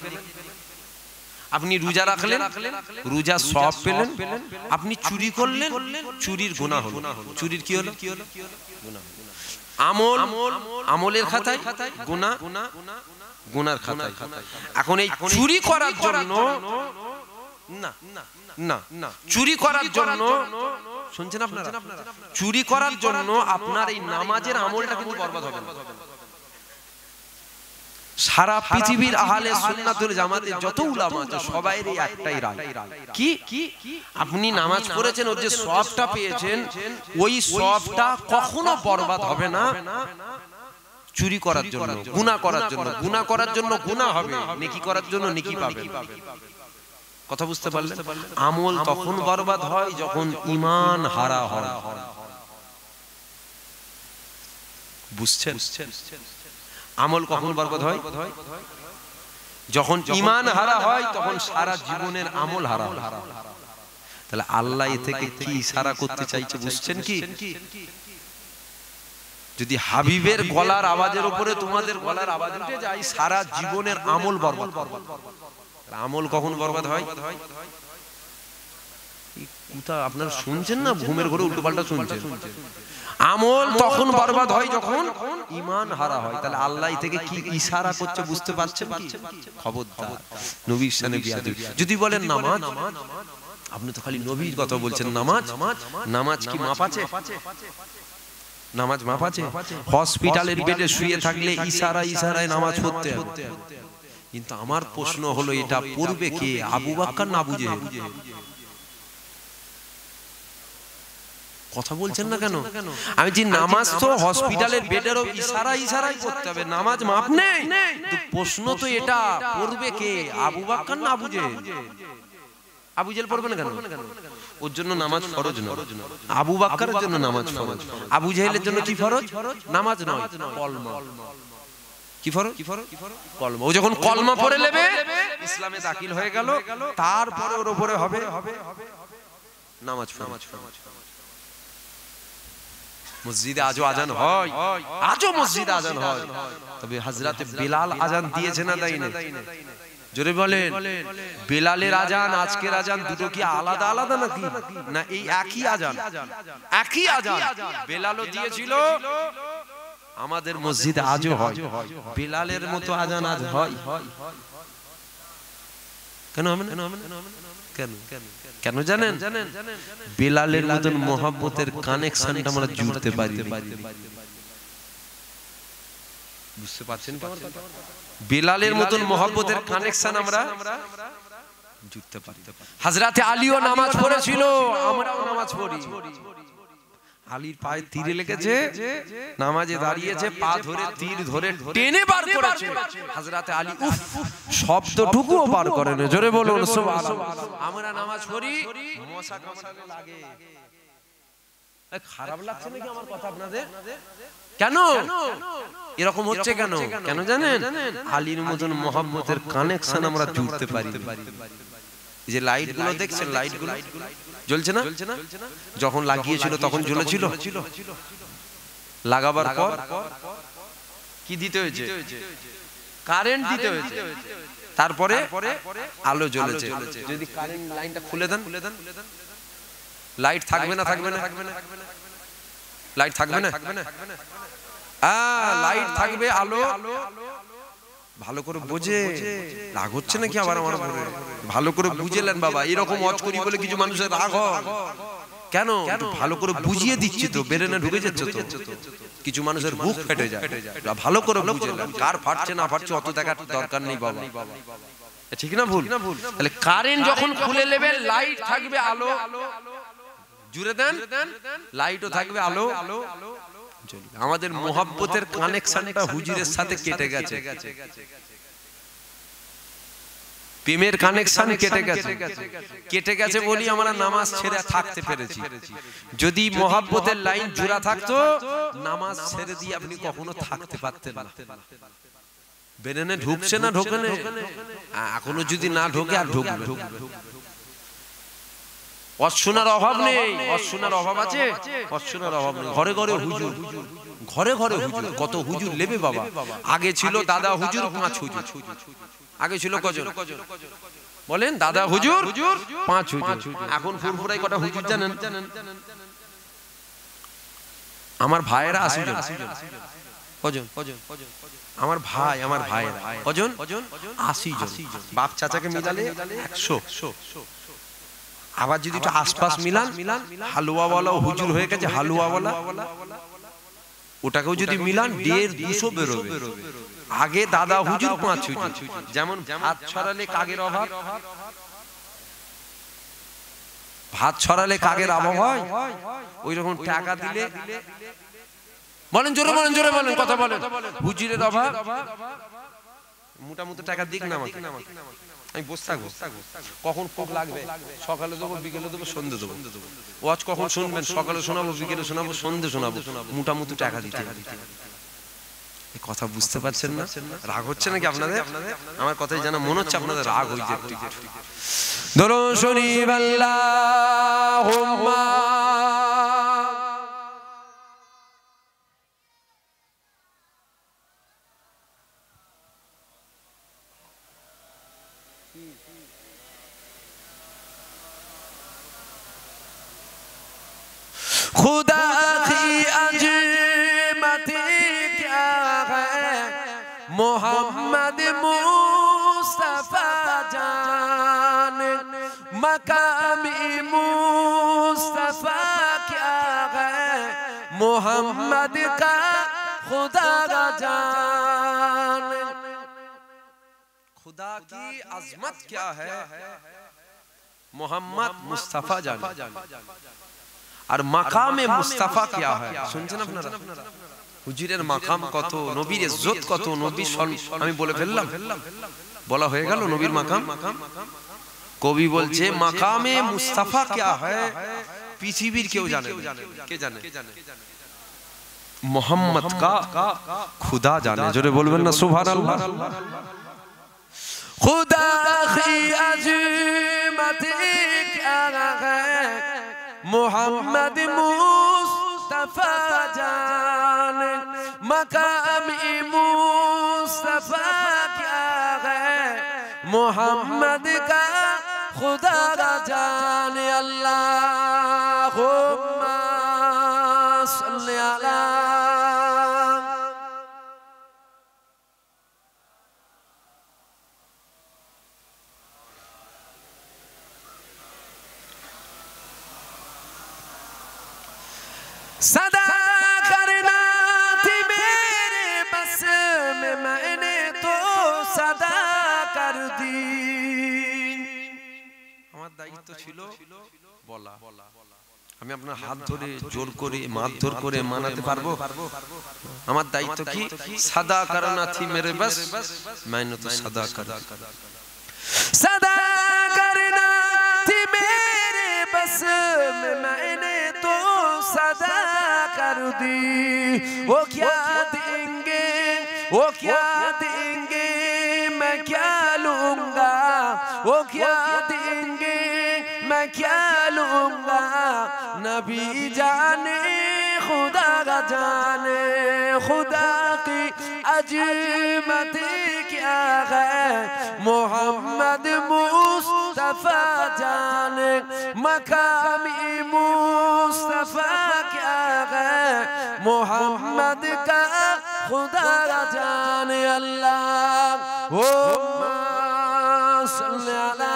[SPEAKER 1] আপনি রোজা রাখলেন, রোজা সওয়াব পেলেন। আপনি চুরি করলেন, চুরির গুনাহ হলো। চুরির কি হলো? গুনাহ। আমল আমলের খাতায়, গুনাহ গুনার খাতায়। এখন এই চুরি করার জন্য না না না, চুরি করার জন্য, শুনছেন আপনারা, চুরি করার জন্য আপনার এই নামাজের আমলটা কিন্তু বরবাদ হবে না। সারা পৃথিবীর আহলে সুন্নাতুল জামাতে যত উলামা আছে সবাইরই একটাই রায়, কি আপনি নামাজ পড়েছেন, ওর যে সওয়াবটা পেয়েছেন ওই সওয়াবটা কখনো বরবাদ হবে না। চুরি করার জন্য, গুনাহ করার জন্য, গুনাহ করার জন্য গুনাহ হবে, নেকি করার জন্য নেকি পাবেন। কথা বুঝতে পারলেন? আমল তখন বরবাদ হয় যখন ঈমান হারা হয়। বুঝছেন? আমল কখন বরবাদ হয়? যখন ঈমান হারা হয়, তখন সারা জীবনের আমল হারা হয়। তাহলে আল্লাহ এ থেকে কি ইশারা করতে চাইছে বুঝছেন কি? যদি হাবিবের গলার আওয়াজের উপরে তোমাদের গলার আওয়াজ উঠে যায়, সারা জীবনের আমল বরবাদ। আমল কখন বরবাদ হয়? আপনারা শুনছেন না, ঘুমের ঘরে উল্টো পাল্টা শুনছেন। আমল তখন বরবাদ হয় যখন ঈমান হারা হয়। তাহলে আল্লাহ থেকে কি ইশারা করছে বুঝতে পারছেন কি? খবরদার নবীর শানে বিয়াদবি। যদি বলেন নামাজ, আপনি তো খালি নবীর কথা বলছেন। নামাজ কি মাপ আছে? নামাজ মাপ আছে? হসপিটালের বেডে শুয়ে থাকলে ইশারায় নামাজ পড়তে হবে। কিন্তু আমার প্রশ্ন হলো, এটা পড়বে কে? আবু বকর না আবু জেহেল? কথা বলছেন না কেন? আমি যে নামাজ তো হসপিটালের বেডেরও ইশারায় পড়তে হবে, নামাজ মাপ নেই। তো প্রশ্ন তো এটা, পড়বে কে? আবু বকর না আবু জেহেল? আবু জেহেল পড়বে না কেন? ওর জন্য নামাজ ফরজ নয়। আবু বকরের জন্য নামাজ ফরজ। আবু জেহেলের জন্য কি ফরজ? নামাজ নয়, কলমা। কি ফরজ? কলমা। ও যখন কলমা পড়ে নেবে, ইসলামে দাখিল হয়ে গেল, তারপরে ওর উপরে হবে নামাজ ফরজ। মসজিদে আজও আজান হয়, আজও মসজিদে আজান হয়। তবে হযরতে বেলাল আজান দিয়েছে না দেয়নি? জোরে বলেন। বেলালের আজান আজকের আজান দুটো কি আলাদা আলাদা নাকি? না, এই একই আজান, একই আজান। বেলালও দিয়েছিল, আমাদের মসজিদে আজও হয়। বেলালের মতো আজান আজ হয়? কেন হবে না? কেন কেন জানেন? বেলালের মতন মোহাব্বতের কানেকশনটা আমরা জুড়তে পারি। বুঝতে পারছেন তো আমার কথা? বেলালের মতন মোহাব্বতের কানেকশন আমরা জুড়তে পারি। হযরতে আলীও নামাজ পড়েছিল, আমরাও নামাজ পড়ি। আলীর পায়ে তীর লেগেছে, নামাজে দাঁড়িয়েছে, পা ধরে তীর ধরে টেনে বার করেছে। হযরতে আলী উফ শব্দটুকুও বার করেন। জোরে বলুন সুবহানাল্লাহ। আমরা নামাজ পড়ি, মশা কামড়ালে লাগে। খারাপ লাগছে নাকি আমার কথা আপনাদের? কেন এরকম হচ্ছে? কেন কেন জানেন? আলীর মতন মোহাব্বতের কানেকশন আমরা জুড়তে পারি। এই যে লাইট গুলো দেখছেন, লাইট গুলো জ্বলছে না? যখন লাগিয়েছিল তখন জ্বলেছিল? লাগাবার পর কি দিতে হয়েছে? কারেন্ট দিতে হয়েছে। তারপরে আলো জ্বলেছে। যদি কারেন্ট লাইনটা খুলে দেন, লাইট থাকবে না? থাকবে না? লাইট থাকবে না? লাইট থাকবে, আলো। ভালো করে বোঝে, রাগ হচ্ছে নাকি আবার আমার উপরে? ভালো করে বুঝেলেন বাবা। এরকম ওয়াজ করি বলে কিছু মানুষের রাগ হয় কেন? ভালো করে বুঝিয়ে দিচ্ছি তো, বেরেনে ঢুকে যাচ্ছে তো। কিছু মানুষের বুক ফেটে যায়। ভালো করে বুঝেলেন। কার ফাটছে না ফাটছে অত দেখার দরকার নেই বাবা। ঠিক না ভুল? তাহলে কারেন্ট যখন খুলে নেবে, লাইট থাকবে, আলো জুড়ে দেন, লাইটও থাকবে, আলো। আমাদের মোহাব্বতের কানেকশনটা হুজুরের সাথে কেটে গেছে, প্রেমের কানেকশন কেটে গেছে। কেটে গেছে বলি আমরা নামাজ ছেড়ে থাকতে পেরেছি। যদি মোহাব্বতের লাইন জোড়া থাকতো, নামাজ ছেড়ে দিয়ে আপনি কখনো থাকতে পারতেন না। বেরেনে ঢুকছে না? ঢোকে না এখনো। যদি না ঢোকে, আর ঢুকবে। অশোনার অভাব নেই। অশোনার অভাব আছে? অশোনার অভাব নেই। ঘরে ঘরে হুজুর, ঘরে ঘরে হুজুর। কত হুজুর নেবে বাবা। আগে ছিল দাদা হুজুর 5 হুজুর। আগে ছিল কজন বলেন? দাদা হুজুর 5 হুজুর। এখন ফুরফুরাই কটা হুজুর জানেন? আমার ভাইয়েরা 80 জন। কজন? আমার ভাই, আমার ভাইয়েরা কজন? 80 জন। বাপ চাচাকে মিলালে 100। আবার যদি একটু আশপাশ মিলান, হালুয়াওয়ালা হুজুর হয়ে গেছে, হালুয়াওয়ালা। ওটাকেও যদি মিলান 150-200 বেরোবে। আগে দাদা হুজুর 5 হুজুর। যেমন ভাত ছড়ালে কাগের অভাব, ভাত ছড়ালে কাগের অভাব হয়, ওই রকম টাকা দিলে, বলেন জোরে বলেন, জোরে বলেন, কথা বলেন, হুজুরের অভাব। মোটামুটি টাকা দিক না আমাকে, আমি বসে থাকবো। কখন কোক লাগবে? সকালে দেবো, বিকেলে দেবো, সন্ধ্যে দেবো। ওয়াজ কখন শুনবেন? সকালে শোনাবো, বিকেলে শোনাবো, সন্ধ্যে শোনাবো। মোটামুটি টাকা দিতে হবে। এই কথা বুঝতে পারছেন না? রাগ হচ্ছে নাকি আপনাদের? আমার কথাই জানা মনে হচ্ছে আপনাদের রাগ হয়ে যাচ্ছে। দরুদ শরীফ আল্লাহুম্মা खुदा की अजमत क्या है, मोहम्मद मुस्तफा जान, मकामी मुस्तफा क्या है, मोहम्मद का खुदा का जान। खुदा की अजमत क्या है, मोहम्मद मुस्तफा जान। আর মাকামে মুস্তাফা কিয়া হয়, শুনছেন আপনারা? হুজুরের মাকাম কত, নবীর ইজ্জত কত, নবীর আমি বলে ফেললাম, বলা হয়ে গেল নবীর মাকাম। কবি বলছে মাকামে মুস্তাফা কিয়া হয়, পৃথিবীর কেউ জানে না। কে জানে? মোহাম্মদ কা খুদা জানে। জোরে বলবেন না সুবহানাল্লাহ। খুদা কি আজমত কিয়া है, मोहम्मद मुस्तफा मुस्तफा जाने मकाम मुस्तफा क्या है मोहम्मद का खुदा का जाने अल्लाहुम्मा सल्ली अला सदा करना थी मेरे बस में मैंने तो सदा कर दी আমার দায়িত্ব ছিল বলা আমি আপনার হাত ধরে জোর করে মারধর করে মানাতে পারবো আমার দায়িত্ব কি सदा करना थी मेरे बस मैंने तो सदा कर सदा करना थी मेरे बस में मैंने तो सदा कर दी वो क्या देंगे मैं क्या लूंगा वो क्या देंगे मैं क्या लूंगा नबी जाने खुदा का जाने खुदा की अजमत क्या है मोहम्मद मुस्तफा जाने मकामी मुस्तफा क्या है मोहम्मद का खुदा का जाने अल्लाहुम्मा सल्ली अला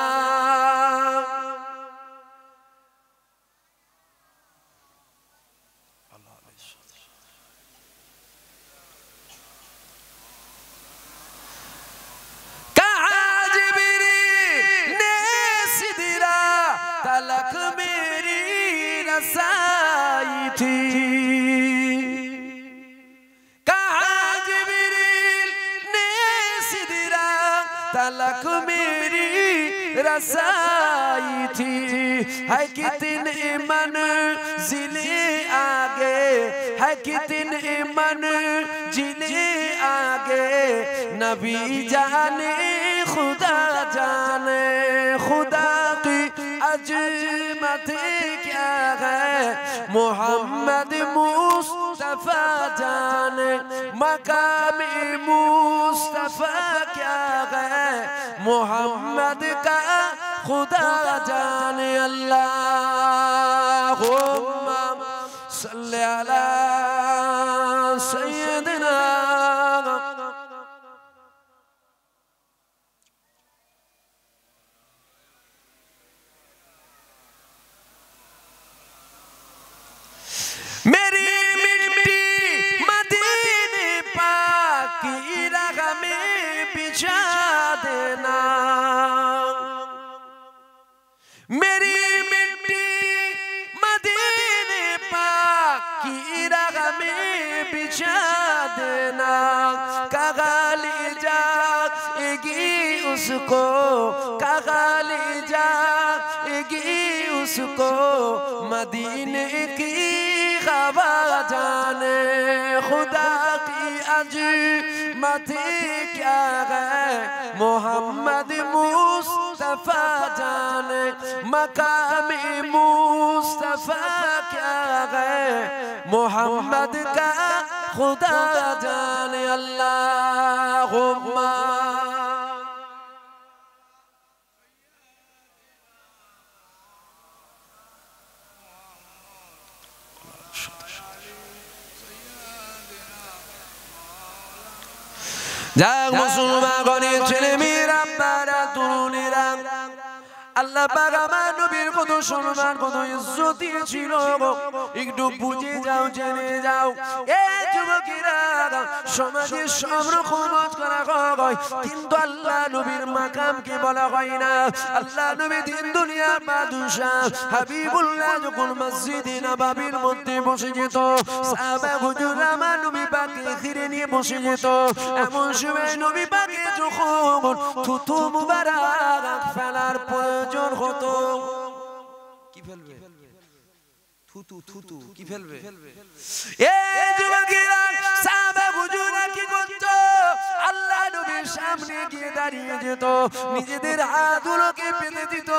[SPEAKER 1] तलक मेरी रसाई थी कहाँ जिब्रील ने सिदरा तलक मेरी रसाई थी है कितने मंजिले आगे है कितने मंजिले आगे नबी जाने खुदा जाने खुदा की अजमत क्या है मोहम्मद मुस्तफा जाने मकामी मुस्तफा क्या है मोहम्मद का खुदा जाने अल्लाहुम्मा सल्ली अला सय्यदना मेरी मिट्टी मदीने पाक की राह में बिछा देना मेरी मिट्टी मदीने पाक की राह में बिछा देना कहा ले जाएगी उसको कहा ले जाएगी उसको मदीने की हवा जाने खुदा की अजमत क्या है मोहम्मद मुस्तफा जाने मकामी मुस्तफा क्या है मोहम्मद का खुदा जाने अल्लाहुम्मा जाग मुसलमान गने चले मेरा बारा तरुणीरा আল্লাহ পাক আমার নবীর কত সম্মান কত ইজ্জত দিয়েছিল একটু বুঝে যাও জেনে যাও এই যুবকেরা সমাজে সব রকম কাজ করা হয় কিন্তু আল্লাহ নবীর মাকামকে বলা হয় না আল্লাহ নবী দিন দুনিয়ার বাদশা হাবিবুল্লাহ যখন মসজিদে নববীর মধ্যে বসে যেত সাহাবা হুজুররা আমার নবী পাককে ঘিরে নিয়ে বসে যেত এমন সময় নবী পাকে যখন থুতু মুবারক ফেলার প্রয়োজন হতো কি ফেলবে থুতু থুতু কি ফেলবে এই যুবকেরা সাহাবা হুজুররা কি করত আল্লাহ নবীর
[SPEAKER 2] সামনে গিয়ে দাঁড়িয়ে যেত, নিজেদের হাতগুলোকে পেতে দিত,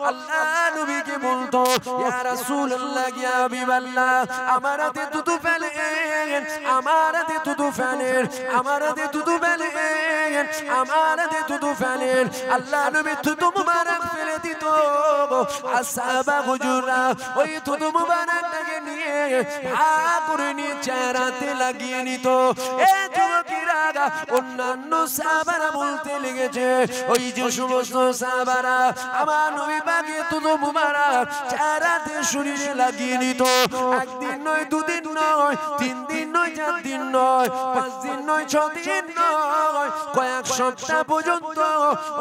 [SPEAKER 2] আল্লাহ নবীকে বলতো ইয়া রাসূলুল্লাহ ইয়া হাবিবাল্লাহ আমার হাতে দুধু ফেলেন, আমার হাতে দুধু ফেলেন, আমার হাতে দুধু ফেলেন, আমার হাতে দুধু ফেলেন। আল্লাহ নবী দুধু মুবারক ফেলে দিত, আর সাহাবা হুজুররা ওই দুধু মুবারকটাকে নিয়ে ভাগ করে নিয়ে চেহারাতে লাগিয়ে নিত। এ যুবকেরা অন্যান্য সাহাবারা বলতে লেগেছে ওই যে সমস্ত সাহাবারা আমার নবী পাকের দুধু মুবারক চেহারাতে শরীরে লাগিয়ে নিত, একদিন নয় দুদিন নয় তিন দিন নয় চার দিন নয় পাঁচ দিন নয় ছ দিন নয় কয়েক সপ্তাহ পর্যন্ত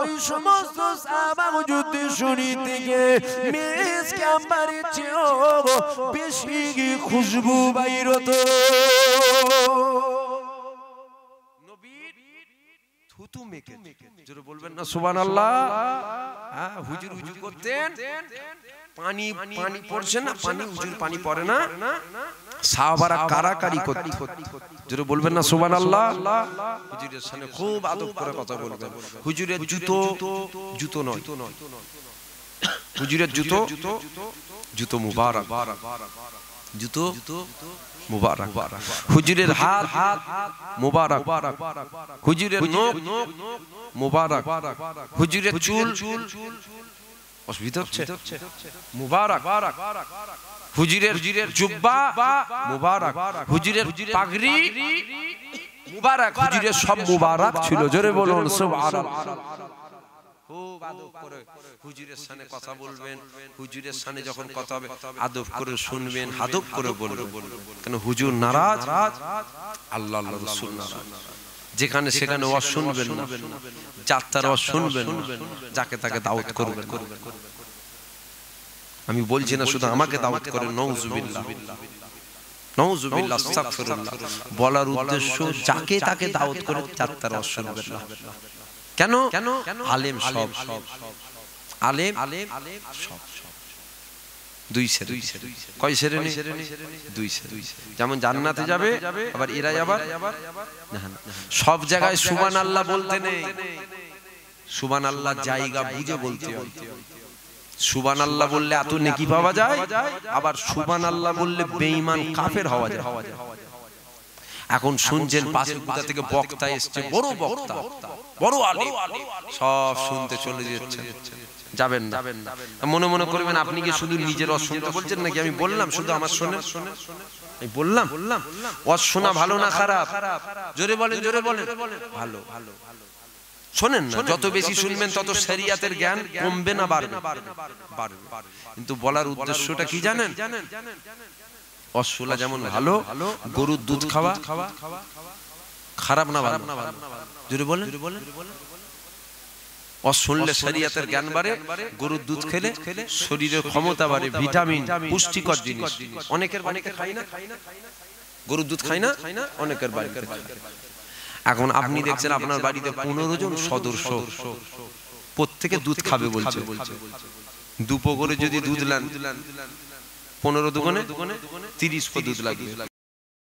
[SPEAKER 2] ওই সমস্ত সাহাবা হুজুরদের শরীর থেকে মিসকে আম্বারের চেয়েও বেশি খুশবু বাইর হতো। নবীর থুতু মেখে, জোরে বলবেন না সুবহানাল্লাহ। হ্যাঁ, হুজুর হুজুর করতেন, পানি পানি পড়ছে না, পানি হুজুর পানি পড়ে না, সাহাবারা কারাকারি করত, জোরে বলবেন না সুবহানাল্লাহ। হুজুরের সামনে খুব আদব করে কথা বলবেন। হুজুরের জুতো জুতো নয়, হুজুরের জুতো জুতো মুবারক, জুতো মুবারক, হুজুরের হাত মুবারক, হুজুরের নখ মুবারক, হুজুরের চুল অসুবিধা হচ্ছে মুবারক, হুজুরের জুব্বা মুবারক, হুজুরের পাগড়ি মুবারক, হুজুরের সব মুবারক ছিল, জোরে বলুন সুবহানাল্লাহ। খুব আদব করে হুজুরের সামনে কথা বলবেন, হুজুরের সামনে যখন কথা হবে আদব করে শুনবেন, আদব করে বলবেন, কেন হুজুর নারাজ, আল্লাহ আল্লাহ রাসূল নারাজ। যেখানে সেখানে ওয়াজ শুনবেন না, যাত্রার ওয়াজ শুনবেন না, যাকে তাকে দাওয়াত করবেন। আমি বলছি না শুধু আমাকে দাওয়াত করেন, নাউযুবিল্লাহ নাউযুবিল্লাহ আস্তাগফিরুল্লাহ। বলার উদ্দেশ্য যাকে তাকে দাওয়াত করে যাত্রার ওয়াজ শুনবেন না। কেন? আলেম সব, আলেম সব দুই শ্রেণী। কয় শ্রেণী? দুই শ্রেণী। যেমন জান্নাতে যাবে, আবার এরা আবার সব জায়গায় সুবহানাল্লাহ বলতে নেই, সুবহানাল্লাহ জায়গা বুঝে বলতে হয়। সুবহানাল্লাহ বললে এত নেকি পাওয়া যায়, আবার সুবহানাল্লাহ বললে বেঈমান কাফের হওয়া যায়। এখন শুনছেন পাশের কোথা থেকে বক্তা এসছে, বড় বক্তা, বড় আলেম, সব শুনতে চলে যাচ্ছেন, যাবেন না। মনে মনে করবেন আপনি কি শুধু নিজের ওয়াজ শুনতে বলছেন নাকি? আমি বললাম শুধু আমার শোনেন, আমি বললাম ওয়াজ শোনা ভালো না খারাপ? জোরে বলেন, জোরে বলেন। ভালো। শোনেন না, যত বেশি শুনবেন তত শরিয়াতের জ্ঞান কমবে না বাড়বে? বাড়বে। কিন্তু বলার উদ্দেশ্যটা কি জানেন? অশোলা যেমন ভালো, গরুর দুধ খাওয়া খারাপ না ভালো? জোরে বলেন। অশুনলে শরিয়াতের জ্ঞান বাড়ে, গরুর দুধ খেলে শরীরের ক্ষমতা বাড়ে, ভিটামিন পুষ্টিকর জিনিস। অনেকের বাড়িতে খাই না, গরুর দুধ খাই না, অনেকের বাড়িতে খাই। এখন আপনি দেখছেন আপনার বাড়িতে 15 জন সদস্য, প্রত্যেকে দুধ খাবে বলছে। দুপো করে যদি দুধ নেন, 15 দুগুণে 30 দুধ লাগবে।